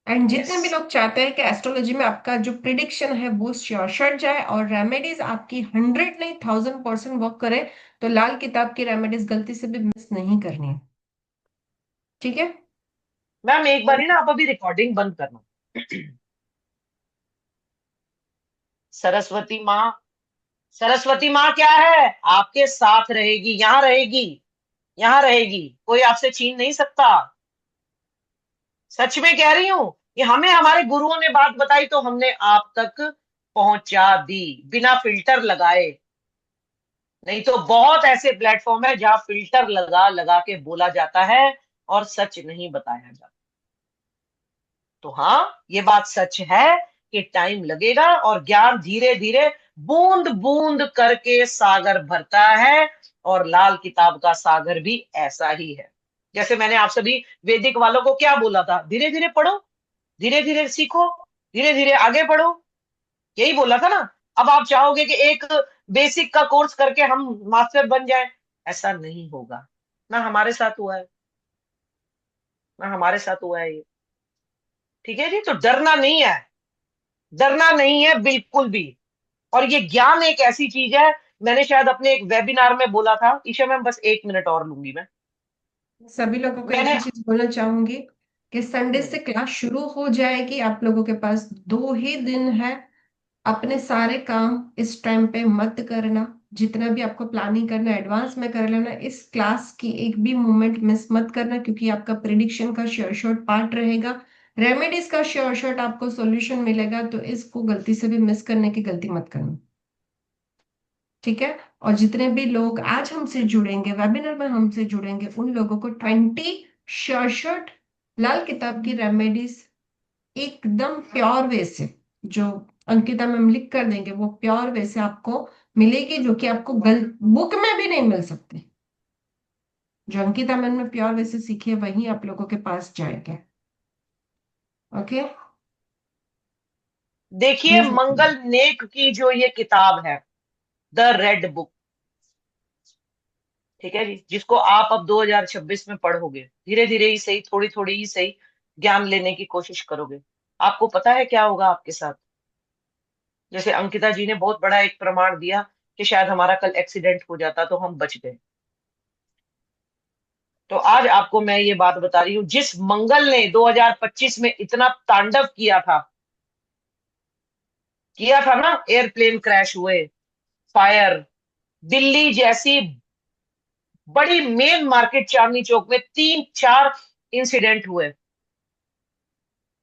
एंड जितने भी यस लोग चाहते हैं कि एस्ट्रोलॉजी में आपका जो प्रिडिक्शन है वो श्योर जाए और रेमेडीज आपकी 100 नहीं 1000% वर्क करे, तो लाल किताब की रेमेडीज गलती से भी मिस नहीं करनी है। ठीक है। मैम, एक बार ना आप अभी रिकॉर्डिंग बंद करना। सरस्वती माँ, सरस्वती माँ क्या है, आपके साथ रहेगी, यहाँ रहेगी, यहाँ रहेगी, कोई आपसे छीन नहीं सकता। सच में कह रही हूं, कि हमें हमारे गुरुओं ने बात बताई तो हमने आप तक पहुंचा दी, बिना फिल्टर लगाए। नहीं तो बहुत ऐसे प्लेटफॉर्म है जहां फिल्टर लगा लगा के बोला जाता है और सच नहीं बताया जाता। तो हाँ, ये बात सच है कि टाइम लगेगा और ज्ञान धीरे धीरे बूंद बूंद करके सागर भरता है। और लाल किताब का सागर भी ऐसा ही है। जैसे मैंने आप सभी वैदिक वालों को क्या बोला था, धीरे धीरे पढ़ो, धीरे धीरे सीखो, धीरे धीरे आगे बढ़ो, यही बोला था ना। अब आप चाहोगे कि एक बेसिक का कोर्स करके हम मास्टर बन जाए, ऐसा नहीं होगा। ना हमारे साथ हुआ है, ना हमारे साथ हुआ है ये। ठीक है जी, तो डरना नहीं है, डरना नहीं है बिल्कुल भी। और ये ज्ञान एक ऐसी चीज है, मैंने शायद अपने एक वेबिनार में बोला था। ईशा मैम, बस 1 मिनट और लूंगी मैं। सभी लोगों को एक मैंने ही चीज बोलना चाहूंगी कि संडे से क्लास शुरू हो जाएगी। आप लोगों के पास 2 ही दिन है। अपने सारे काम इस टाइम पे मत करना। जितना भी आपको प्लानिंग करना है एडवांस में कर लेना। इस क्लास की एक भी मोमेंट मिस मत करना, क्योंकि आपका प्रिडिक्शन का श्योर शॉट पार्ट रहेगा, रेमेडीज का श्योर शॉट आपको सॉल्यूशन मिलेगा। तो इसको गलती से भी मिस करने की गलती मत करना। ठीक है। और जितने भी लोग आज हमसे जुड़ेंगे, वेबिनार में हमसे जुड़ेंगे, उन लोगों को 20 श्योर शॉट लाल किताब की रेमेडीज एकदम प्योर वे से, जो अंकिता मैम लिख कर देंगे, वो प्योर वे से आपको मिलेगी, जो कि आपको बुक में भी नहीं मिल सकती। जो अंकिता मैम ने प्योर वे से सीखी है वही आप लोगों के पास जाएगा। ओके। देखिए, मंगल नेक की जो ये किताब है, द रेड बुक, ठीक है जी, जिसको आप अब 2026 में पढ़ोगे, धीरे धीरे ही सही, थोड़ी थोड़ी ही सही, ज्ञान लेने की कोशिश करोगे। आपको पता है क्या होगा आपके साथ? जैसे अंकिता जी ने बहुत बड़ा एक प्रमाण दिया कि शायद हमारा कल एक्सीडेंट हो जाता तो हम बच गए। तो आज आपको मैं ये बात बता रही हूँ, जिस मंगल ने 2025 में इतना तांडव किया था ना, एयरप्लेन क्रैश हुए, फायर, दिल्ली जैसी बड़ी मेन मार्केट चांदनी चौक में 3-4 इंसिडेंट हुए,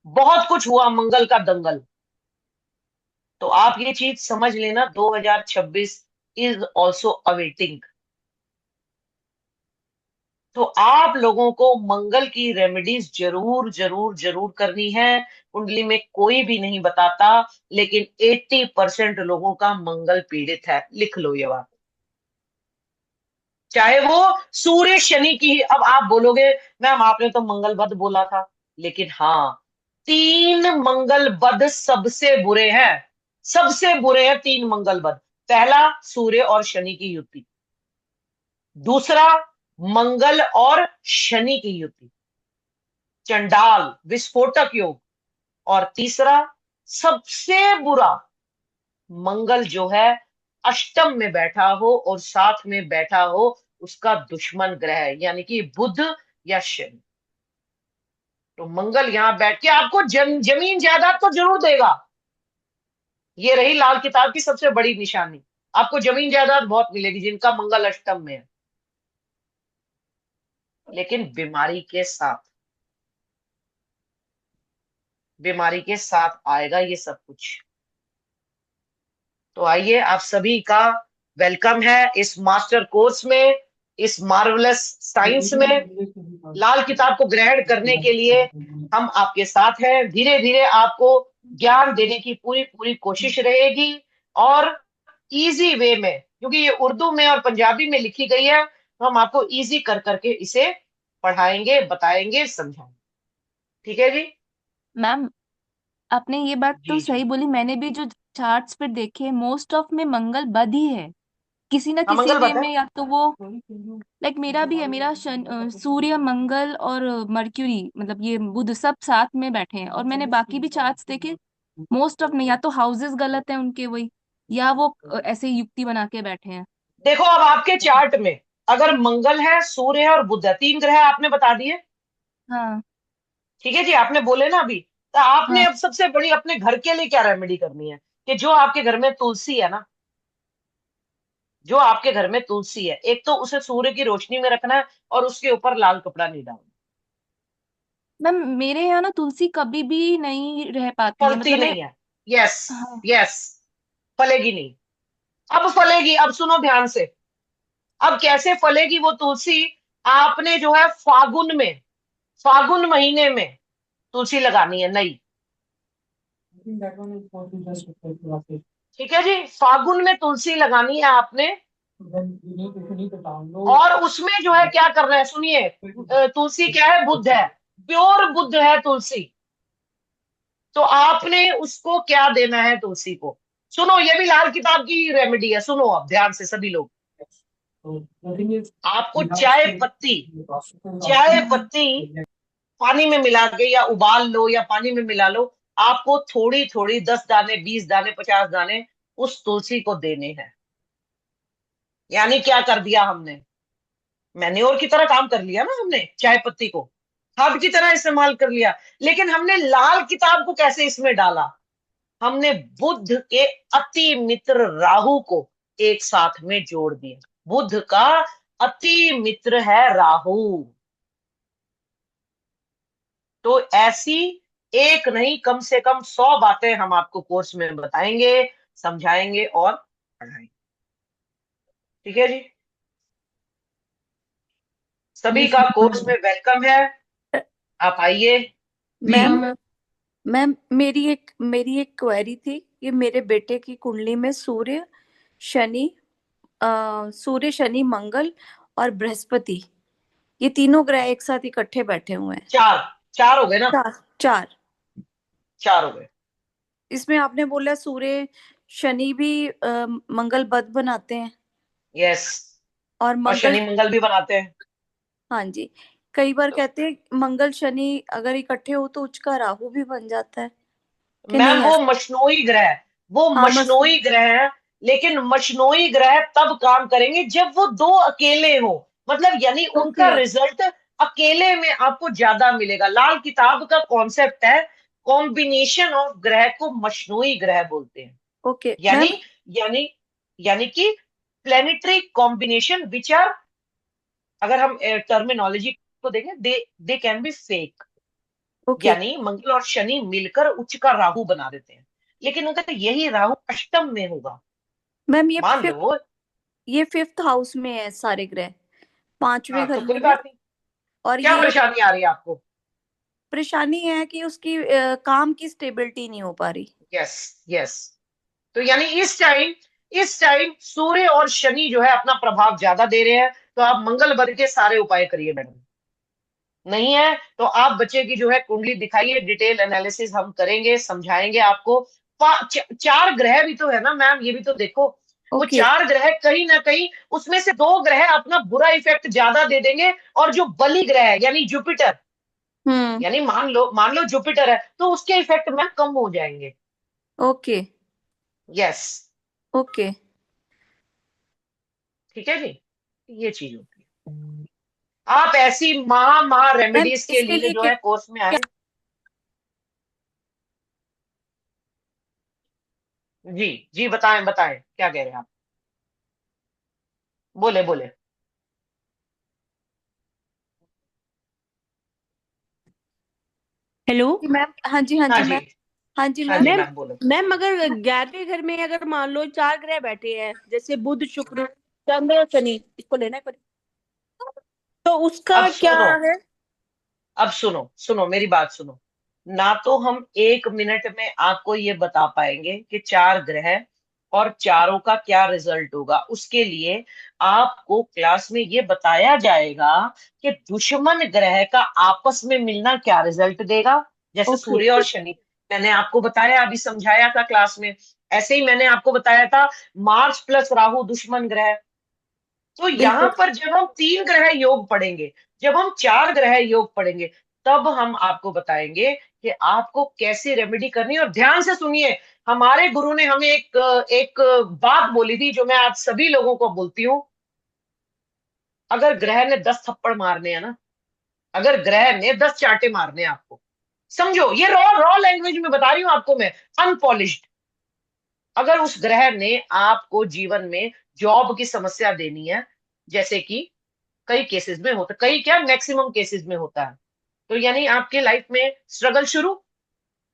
बहुत कुछ हुआ, मंगल का दंगल। तो आप ये चीज समझ लेना, 2026 इज ऑल्सो अवेटिंग। तो आप लोगों को मंगल की रेमेडीज जरूर जरूर जरूर करनी है। कुंडली में कोई भी नहीं बताता, लेकिन 80% लोगों का मंगल पीड़ित है। लिख लो ये बात, चाहे वो सूर्य शनि की ही। अब आप बोलोगे मैम आपने तो मंगल बद बोला था, लेकिन हाँ, 3 मंगल बद सबसे बुरे हैं, सबसे बुरे हैं 3 मंगल बद। पहला, सूर्य और शनि की युति। दूसरा, मंगल और शनि की युति, चंडाल विस्फोटक योग। और तीसरा, सबसे बुरा, मंगल जो है अष्टम में बैठा हो और साथ में बैठा हो उसका दुश्मन ग्रह यानी कि बुध या शनि। तो मंगल यहां बैठ के आपको जमीन जायदाद तो जरूर देगा। ये रही लाल किताब की सबसे बड़ी निशानी, आपको जमीन जायदाद बहुत मिलेगी जिनका मंगल अष्टम में है, लेकिन बीमारी के साथ आएगा ये सब कुछ। तो आइए, आप सभी का वेलकम है इस मास्टर कोर्स में, इस मार्वलस साइंस में। लाल किताब को ग्रहण करने के लिए हम आपके साथ हैं। धीरे धीरे आपको ज्ञान देने की पूरी पूरी कोशिश रहेगी और इजी वे में, क्योंकि ये उर्दू में और पंजाबी में लिखी गई है, तो हम आपको इजी कर करके इसे पढ़ाएंगे, बताएंगे, समझाएंगे। ठीक है जी? मैम, आपने ये बात तो जी सही जी। बोली। मैंने भी जो चार्ट्स पर देखे, मोस्ट ऑफ में मंगल बद ही है किसी ना हाँ, किसी मंगल वे बता में। या तो वो लाइक मेरा भी है, मेरा सूर्य मंगल और मर्क्यूरी, मतलब ये बुध सब साथ में बैठे हैं। और मैंने बाकी भी चार्ट्स देखे, मोस्ट ऑफ में या तो हाउसेस गलत हैं उनके, वही, या वो ऐसे युक्ति बना के बैठे हैं। देखो, अब आपके चार्ट में अगर मंगल है, सूर्य है और बुध है, 3 ग्रह आपने बता दिए। हाँ ठीक है जी, आपने बोले ना अभी। तो आपने हाँ अब सबसे बड़ी अपने घर के लिए क्या रेमेडी करनी है कि जो आपके घर में तुलसी है ना, जो आपके घर में तुलसी है, एक तो उसे सूर्य की रोशनी में रखना है और उसके ऊपर लाल कपड़ा नहीं डालना। मैम, मेरे यहाँ ना तुलसी कभी भी नहीं रह पाती है, फलती मतलब मैं। नहीं है। यस, हाँ। यस, फलेगी नहीं। अब फलेगी, अब सुनो ध्यान से। अब कैसे फलेगी वो तुलसी? आपने जो है फागुन महीने में तुलसी लगानी है नई। ठीक है जी, फागुन में तुलसी लगानी है आपने। और उसमें जो है क्या करना है, सुनिए। तुलसी क्या है? बुद्ध है, प्योर बुद्ध है तुलसी। तो आपने उसको क्या देना है तुलसी को? सुनो, ये भी लाल किताब की रेमेडी है, सुनो अब ध्यान से सभी लोग। आपको चाय पत्ती पानी में मिला के या उबाल लो या पानी में मिला लो, आपको थोड़ी थोड़ी 10 दाने, 20 दाने, 50 दाने उस तुलसी को देने हैं। यानी क्या कर दिया हमने? मैन्योर की तरह काम कर लिया ना हमने, चाय पत्ती को खाद की तरह इस्तेमाल कर लिया। लेकिन हमने लाल किताब को कैसे इसमें डाला? हमने बुध के अति मित्र राहु को एक साथ में जोड़ दिया। बुध का अति मित्र है राहु। तो ऐसी एक नहीं, कम से कम 100 बातें हम आपको कोर्स में बताएंगे, समझाएंगे और पढ़ाएंगे। ठीक है जी? सभी यस का कोर्स में वेलकम है, आप आइए जी। हाँ मैम। मैम। मैम, मेरी एक क्वेरी थी। ये मेरे बेटे की कुंडली में शनि सूर्य शनि मंगल और बृहस्पति, ये तीनों ग्रह एक साथ इकट्ठे बैठे हुए हैं। चार चार हो गए ना? चार चार। चार हो गए। इसमें आपने बोला सूर्य शनि भी मंगल बद बनाते हैं। यस, और और मंगल, शनि मंगल भी बनाते हैं। हाँ जी, कई बार तो कहते हैं मंगल शनि अगर इकट्ठे हो तो उसका राहु भी बन जाता है कि मैम नहीं वो ऐसा? मशनोई ग्रह, वो हाँ मशनोई ग्रह है। लेकिन मशनोई ग्रह तब काम करेंगे जब वो दो अकेले हो, मतलब यानी उनका ओके रिजल्ट अकेले में आपको ज्यादा मिलेगा। लाल किताब का कॉन्सेप्ट है, कॉम्बिनेशन ऑफ ग्रह को मशनोई ग्रह बोलते हैं। Okay ma'am. यानी यानी यानी कि प्लेनेटरी कॉम्बिनेशन विच आर, अगर हम टर्मिनोलॉजी को देखें, they can be fake. Okay यानी मंगल और शनि मिलकर उच्च का राहु बना देते हैं। लेकिन अगर यही राहु अष्टम में होगा, मैम, मान लो, ये फिफ्थ हाउस में है सारे ग्रह, पांचवें हाँ, तो घर कोई में है। बात नहीं। और क्या ये परेशानी आ रही है आपको? परेशानी है कि उसकी काम की स्टेबिलिटी नहीं हो पा रही। Yes, yes. तो यानी इस टाइम सूर्य और शनि जो है अपना प्रभाव ज्यादा दे रहे हैं। तो आप मंगल वर्ग के सारे उपाय करिए मैडम। नहीं है तो आप बच्चे की जो है कुंडली दिखाइए, डिटेल एनालिसिस हम करेंगे, समझाएंगे आपको। 4 ग्रह भी तो है ना मैम, ये भी तो देखो। वो ओके 4 ग्रह कहीं ना कहीं, उसमें से 2 ग्रह अपना बुरा इफेक्ट ज्यादा दे देंगे, और जो बली ग्रह है यानी जुपिटर, हम्म। यानी मान लो जुपिटर है, तो उसके इफेक्ट में कम हो जाएंगे। Okay yes. ओके ठीक है जी, ये चीज होती है। आप ऐसी महा मैम रेमेडीज के इसके लिए लिए जो क्या है कोर्स में आए। जी जी, बताएं बताएं, क्या कह रहे हैं आप? बोले बोले। हेलो जी मैम, हाँ जी, हाँ हाँ जी जी, मैम, हाँ जी हाँ मैम। जी मैम मैम, बोलो। मैम अगर 11वें घर में अगर मान लो 4 ग्रह बैठे हैं, जैसे बुध शुक्र चंद्र और शनि, इसको लेना है तो उसका अब क्या सुनो, है? अब सुनो सुनो, मेरी बात सुनो। ना तो हम 1 मिनट में आपको ये बता पाएंगे कि 4 ग्रह और चारों का क्या रिजल्ट होगा। उसके लिए आपको क्लास में ये बताया जाएगा कि दुश्मन ग्रह का आपस में मिलना क्या रिजल्ट देगा। जैसे ओके। सूर्य और शनि, मैंने आपको बताया, अभी समझाया था क्लास में। ऐसे ही मैंने आपको बताया था मार्स प्लस राहु दुश्मन ग्रह। तो यहाँ बिल्कुल। पर जब हम 3 ग्रह योग पढ़ेंगे, जब हम 4 ग्रह योग पढ़ेंगे, तब हम आपको बताएंगे कि आपको कैसे रेमेडी करनी है। और ध्यान से सुनिए, हमारे गुरु ने हमें एक बात बोली थी, जो मैं आज सभी लोगों को बोलती हूँ। अगर ग्रह ने 10 थप्पड़ मारने हैं ना, अगर ग्रह ने 10 चांटे मारने हैं आपको, समझो, ये रॉ रॉ लैंग्वेज में बता रही हूँ आपको मैं, अनपॉलिश्ड। अगर उस ग्रह ने आपको जीवन में जॉब की समस्या देनी है, जैसे कि कई केसेस में होता, कई क्या मैक्सिमम केसेस में होता है, तो यानी आपके लाइफ में स्ट्रगल शुरू।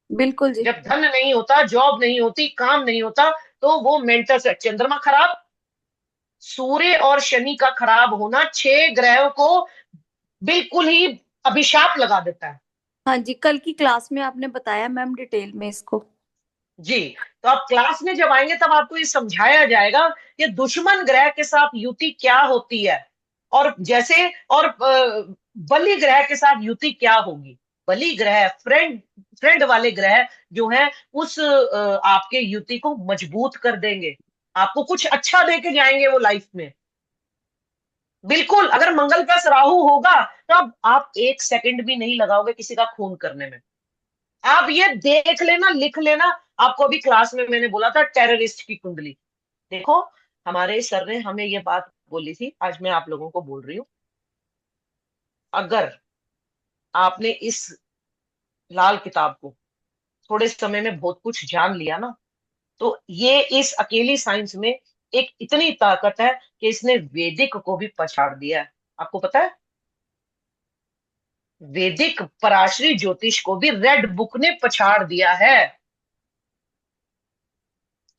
बिल्कुल जी। जब धन नहीं होता, जॉब नहीं होती, काम नहीं होता, तो वो मेंटल से चंद्रमा खराब, सूर्य और शनि का खराब होना 6 ग्रहों को बिल्कुल ही अभिशाप लगा देता है। हाँ जी, कल की क्लास में आपने बताया मैम डिटेल में इसको। जी, तो आप क्लास में जब आएंगे तब आपको ये समझाया जाएगा कि दुश्मन ग्रह के साथ युति क्या होती है, और जैसे, और बलि ग्रह के साथ युति क्या होगी। बलि ग्रह फ्रेंड फ्रेंड वाले ग्रह जो है, उस आपके युति को मजबूत कर देंगे, आपको कुछ अच्छा देके जाएंगे वो लाइफ में। बिल्कुल, अगर मंगल प्लस राहु होगा, तब आप 1 सेकंड भी नहीं लगाओगे किसी का खून करने में। आप ये देख लेना, लिख लेना। आपको अभी क्लास में मैंने बोला था टेररिस्ट की कुंडली। देखो, हमारे सर ने हमें ये बात बोली थी, आज मैं आप लोगों को बोल रही हूँ। अगर आपने इस लाल किताब को थोड़े समय में बहुत कुछ जान लिया ना, तो ये इस अकेली साइंस में एक इतनी ताकत है कि इसने वैदिक को भी पछाड़ दिया है। आपको पता है, वैदिक पराशरी ज्योतिष को भी रेड बुक ने पछाड़ दिया है।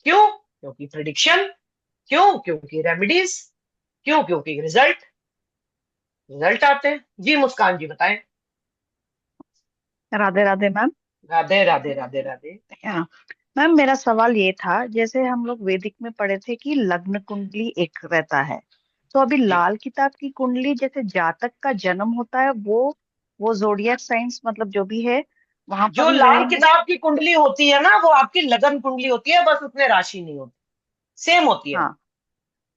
क्यों? क्योंकि प्रिडिक्शन, क्यों? क्योंकि रेमेडीज, क्यों? क्योंकि रिजल्ट रिजल्ट आते हैं। जी मुस्कान जी, बताएं। राधे राधे मैम। राधे राधे राधे राधे। हाँ मैम, मेरा सवाल ये था, जैसे हम लोग वैदिक में पढ़े थे कि लग्न कुंडली एक रहता है, तो अभी जी, लाल किताब की कुंडली जैसे जातक का जन्म होता है, वो जोडियक साइंस मतलब जो भी है वहां जो पर ही लाल रहेंगे? किताब की कुंडली होती है ना, वो आपकी लगन कुंडली होती है, बस उसमें राशि नहीं होती। सेम होती है, हाँ,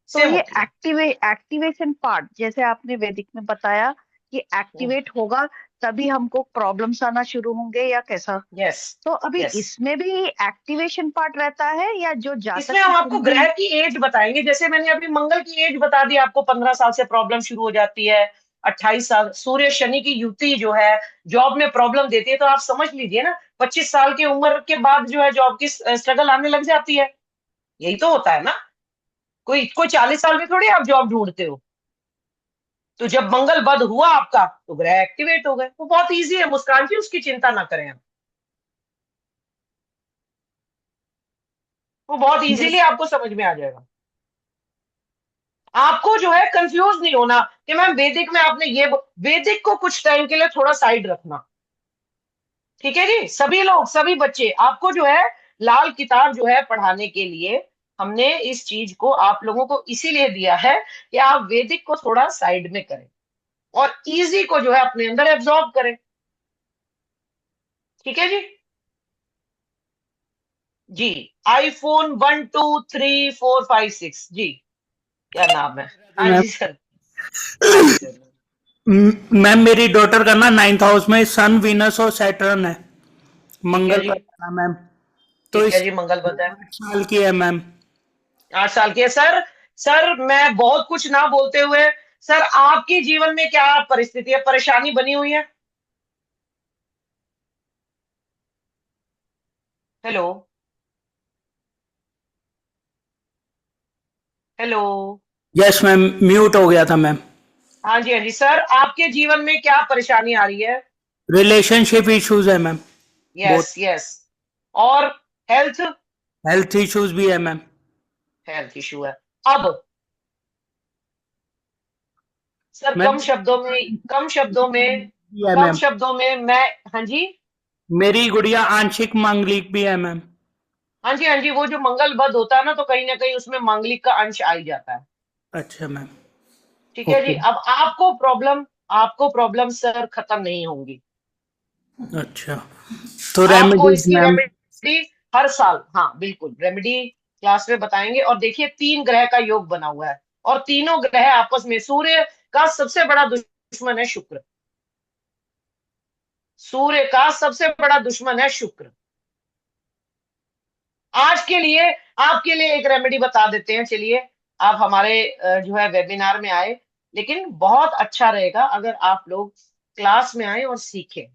तो सेम ये होती है। एक्टिवेशन पार्ट जैसे आपने वैदिक में बताया कि एक्टिवेट होगा तभी हमको प्रॉब्लम्स आना शुरू होंगे या कैसा? यस, तो अभी यस। इसमें भी एक्टिवेशन पार्ट रहता है या जो जातक इसमें हम की आपको कुंडली? ग्रह की एज बताएंगे। जैसे मैंने अभी मंगल की एज बता दी आपको, 15 साल से प्रॉब्लम शुरू हो जाती है। 28 साल सूर्य शनि की युति जो है, जॉब में प्रॉब्लम देती है। तो आप समझ लीजिए ना, 25 साल की उम्र के बाद जो है जॉब की स्ट्रगल आने लग जाती है। यही तो होता है ना। कोई कोई 40 साल में थोड़ी आप जॉब ढूंढते हो। तो जब मंगल बद हुआ आपका, तो ग्रह एक्टिवेट हो गए। वो बहुत इजी है मुस्कान जी, उसकी चिंता ना करें आप। वो बहुत इजीली आपको समझ में आ जाएगा। आपको जो है कंफ्यूज नहीं होना कि मैम वैदिक में आपने ये वैदिक को कुछ टाइम के लिए थोड़ा साइड रखना। ठीक है जी, सभी लोग, सभी बच्चे, आपको जो है लाल किताब जो है पढ़ाने के लिए हमने इस चीज को आप लोगों को इसीलिए दिया है कि आप वैदिक को थोड़ा साइड में करें और इजी को जो है अपने अंदर एब्जॉर्ब करें। ठीक है जी। जी, आईफोन 1 2 3 4 5 6 जी, क्या नाम है? हाँ मैम जी सर, हाँ जी सर। मैम मेरी डॉटर का ना 9th हाउस में सन वीनस और सैटर्न है, ठीक है मंगल जी, पर है मैम। तो ठीक है इस जी, मंगल बता है। 8 साल की है मैम। 8 साल की है सर। सर मैं बहुत कुछ ना बोलते हुए, सर आपके जीवन में क्या परिस्थिति है, परेशानी बनी हुई है? Hello, hello. Yes ma'am, mute हो गया था मैम। हाँ जी, हाँ जी सर, आपके जीवन में क्या परेशानी आ रही है? रिलेशनशिप इश्यूज है मैम, बहुत। Yes yes. और हेल्थ? हेल्थ इश्यूज भी है मैम। हेल्थ इशू है। अब सर मैम कम शब्दों में भी है कम मैम, शब्दों में मैं, हाँ जी, मेरी गुड़िया आंशिक मांगलिक भी है मैम। हाँ जी, हाँ जी, वो जो मंगल बद होता है ना, तो कहीं ना कहीं उसमें मांगलिक का अंश आ ही जाता है। अच्छा मैम। ठीक है जी। ओके। अब आपको प्रॉब्लम सर खत्म नहीं होंगी। अच्छा, तो आपको रेमेडीज इसकी मैम। रेमेडी हर साल, हाँ बिल्कुल, रेमेडी क्लास में बताएंगे। और देखिए 3 ग्रह का योग बना हुआ है, और तीनों ग्रह आपस में, सूर्य का सबसे बड़ा दुश्मन है शुक्र। सूर्य का सबसे बड़ा दुश्मन है शुक्र। आज के लिए आपके लिए एक रेमेडी बता देते हैं, चलिए। आप हमारे जो है वेबिनार में आए, लेकिन बहुत अच्छा रहेगा अगर आप लोग क्लास में आए और सीखें।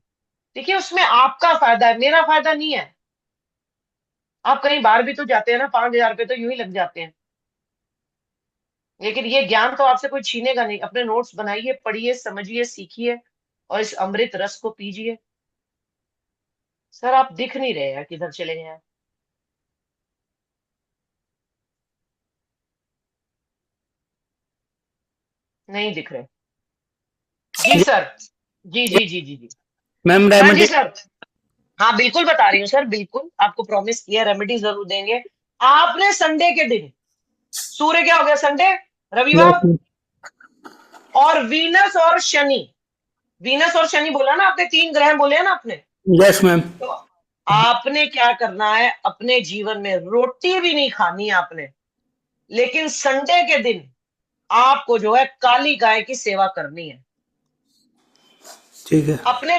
देखिए उसमें आपका फायदा है, मेरा फायदा नहीं है। आप कहीं बाहर भी तो जाते हैं ना, 5,000 रुपए तो यूं ही लग जाते हैं, लेकिन ये ज्ञान तो आपसे कोई छीनेगा नहीं। अपने नोट्स बनाइए, पढ़िए, समझिए, सीखिए, और इस अमृत रस को पीजिए। सर आप दिख नहीं रहे हैं, किधर चले गए हैं? नहीं दिख रहे। जी सर, जी जी जी जी जी। मैम हाँ जी रेमेडी। सर, हाँ बिल्कुल बता रही हूँ सर, बिल्कुल आपको प्रॉमिस किया, रेमेडी जरूर देंगे। आपने संडे के दिन, सूर्य क्या हो गया संडे, रविवार, और वीनस और शनि, वीनस और शनि बोला ना आपने, 3 ग्रह बोले हैं ना आपने। Yes ma'am. तो आपने क्या करना है, अपने जीवन में रोटी भी नहीं खानी है आपने, लेकिन संडे के दिन आपको जो है काली गाय की सेवा करनी है। ठीक है। अपने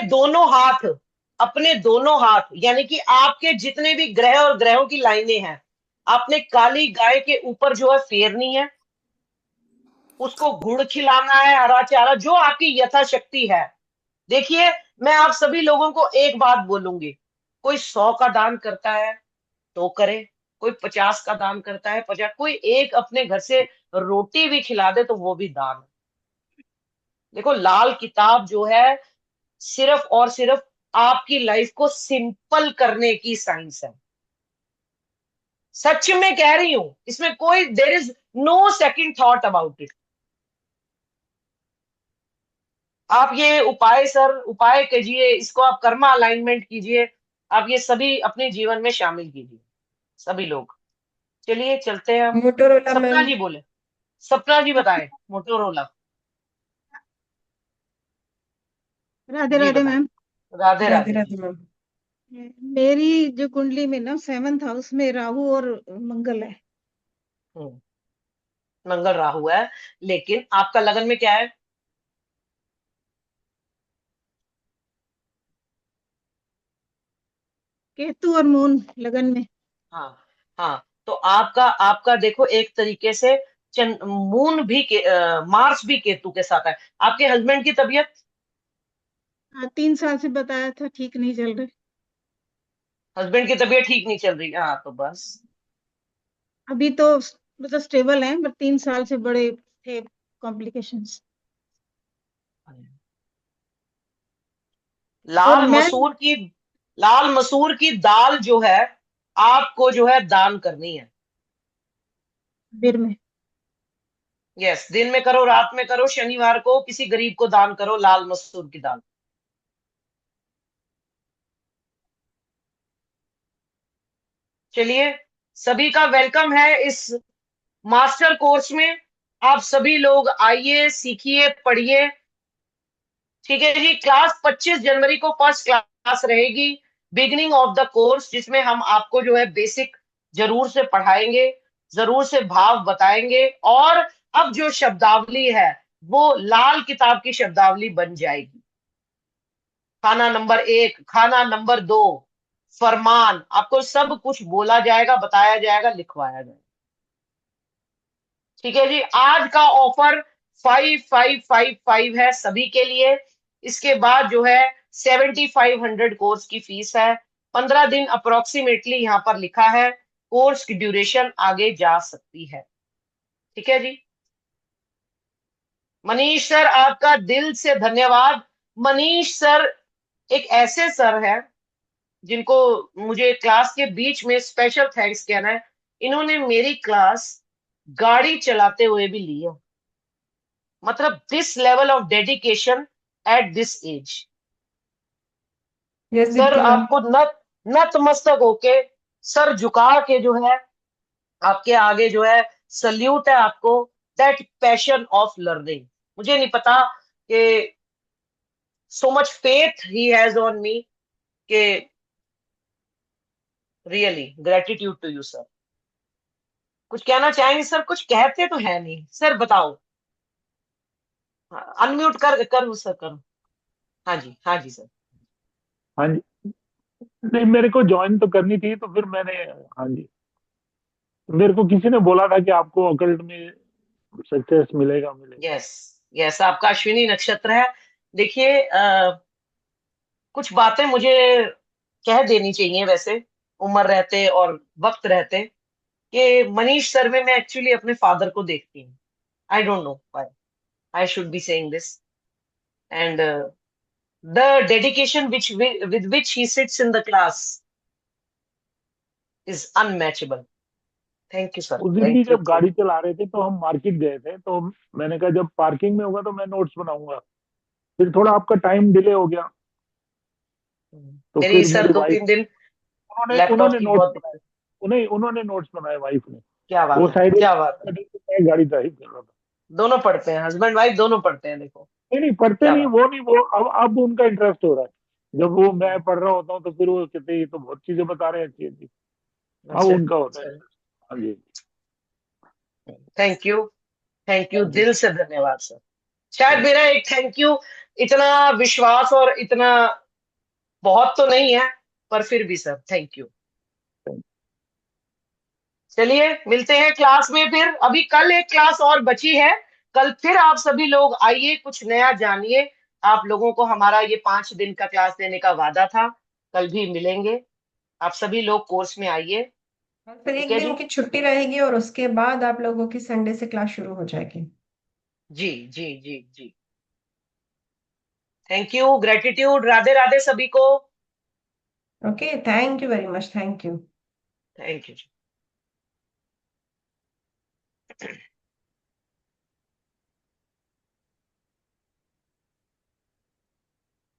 दोनों हाथ यानी कि आपके जितने भी ग्रह और ग्रहों की लाइनें हैं, आपने काली गाय के ऊपर जो है फेरनी है। उसको गुड़ खिलाना है, हरा चारा, जो आपकी यथाशक्ति है। देखिए मैं आप सभी लोगों को एक बात बोलूंगी, कोई 100 का दान करता है तो करे, कोई 50 का दान करता है 50, कोई एक अपने घर से रोटी भी खिला दे तो वो भी दान है। देखो लाल किताब जो है सिर्फ और सिर्फ आपकी लाइफ को सिंपल करने की साइंस है। सच में कह रही हूं, इसमें कोई there is no second thought about it. आप ये उपाय सर, उपाय कीजिए, इसको आप कर्मा अलाइनमेंट कीजिए, आप ये सभी अपने जीवन में शामिल कीजिए, सभी लोग। चलिए चलते हैं हम। मोटोरोला सपना मैम। जी बोले, सपना जी बताएं, मोटोरोला। राधे जी राधे बताएं। मैम। राधे राधे राधे राधे जी। मैम। मेरी जो कुंडली में ना 7th हाउस में राहु और मंगल है। हम्म, मंगल राहु है, लेकिन आपका लगन में क्या है? केतु और मून लगन में। हाँ हाँ, तो आपका आपका देखो एक तरीके से मून भी मार्स भी केतु के साथ है। आपके हस्बैंड की तबीयत? 3 साल से बताया था, ठीक नहीं चल रहे। हस्बैंड की तबीयत ठीक नहीं चल रही, हाँ तो बस। अभी तो मतलब स्टेबल है, पर 3 साल से बड़े थे कॉम्प्लिकेशंस। और लाल मैं मसूर की लाल मसूर की दाल जो है आपको जो है दान करनी है। देर में। यस, दिन में करो, रात में करो, शनिवार को किसी गरीब को दान करो लाल मसूर की दाल। चलिए, सभी का वेलकम है इस मास्टर कोर्स में। आप सभी लोग आइए, सीखिए, पढ़िए। ठीक है जी। क्लास 25 जनवरी को फर्स्ट क्लास रहेगी, बिगिनिंग ऑफ द कोर्स, जिसमें हम आपको जो है बेसिक जरूर से पढ़ाएंगे, जरूर से भाव बताएंगे, और अब जो शब्दावली है वो लाल किताब की शब्दावली बन जाएगी। खाना नंबर 1, खाना नंबर 2, फरमान, आपको सब कुछ बोला जाएगा, बताया जाएगा, लिखवाया जाएगा। ठीक है जी, आज का ऑफर 5555 है सभी के लिए। इसके बाद जो है 7500 कोर्स की फीस है। 15 दिन अप्रोक्सीमेटली यहाँ पर लिखा है, कोर्स की ड्यूरेशन आगे जा सकती है। ठीक है जी। मनीष सर, आपका दिल से धन्यवाद। मनीष सर एक ऐसे सर है जिनको मुझे क्लास के बीच में स्पेशल थैंक्स कहना है। इन्होंने मेरी क्लास गाड़ी चलाते हुए भी ली है। मतलब this level of dedication at this age. Yes sir Deepti ma'am. आपको नतमस्तक होके, सर झुका के जो है आपके आगे जो है सल्यूट है आपको। दैट पैशन ऑफ लर्निंग, मुझे नहीं पता कि so much faith he has on me, कि really gratitude to you sir. कुछ कहना चाहेंगे सर? कुछ कहते तो है नहीं सर, बताओ। अनम्यूट कर सर, करो। हाँ जी, हाँ जी सर। हाँ जी, नहीं मेरे को ज्वाइन तो करनी थी, तो फिर मैंने, हाँ जी, मेरे को किसी ने बोला था कि आपको अकल्ट में सक्सेस मिलेगा मिलेगा। यस यस, आपका अश्विनी नक्षत्र है। देखिए कुछ बातें मुझे कह देनी चाहिए वैसे, उम्र रहते और वक्त रहते, कि मनीष सर में मैं एक्चुअली अपने फादर को देखती हूँ। I don't know why I should be saying this, and the dedication with which he sits in the class is unmatchable. Thank you sir, उस दिन भी थैंक यू, जब गाड़ी चला रहे थे तो हम मार्केट गए थे, तो मैंने कहा जब पार्किंग में होगा तो मैं नोट्स बनाऊंगा। फिर थोड़ा आपका टाइम डिले हो गया, तो मेरी फिर सर मेरी वाइफ, 2-3 दिन उन्होंने लैपटॉप उन्होंने की नोट्स बहुत बनाए, उन्होंने नोट्स बनाए वाइफ ने। क्या वो बात है, साइड क्या बात है। में गाड़ी ड्राइव कर रहा था। दोनों पढ़ते हैं, हस्बैंड वाइफ दोनों पढ़ते हैं, देखो नहीं नहीं, पढ़ते क्या नहीं, बात। वो नहीं, वो अब उनका इंटरेस्ट हो रहा है। जब वो मैं पढ़ रहा होता हूँ तो फिर वो कहते हैं ये तो बहुत चीजें बता रहे हैं अच्छी अच्छी। अब अच्छा उनका होता है। अच्छा, हाँ जी, thank you, thank you, thank you. दिल से धन्यवाद सर। शायद मेरा एक थैंक यू इतना विश्वास और इतना बहुत तो नहीं है, पर फिर भी सर थैंक यू। चलिए मिलते हैं क्लास में फिर। अभी कल एक क्लास और बची है, कल फिर आप सभी लोग आइए, कुछ नया जानिए। आप लोगों को हमारा ये 5 दिन का क्लास देने का वादा था, कल भी मिलेंगे। आप सभी लोग कोर्स में आइए। और फिर ठीक एक है दिन जी, की छुट्टी रहेगी और उसके बाद आप लोगों की संडे से क्लास शुरू हो जाएगी। जी जी जी जी। Thank you, gratitude, Radhe Radhe सभी को। Okay, thank you very much, thank you. Thank you ji.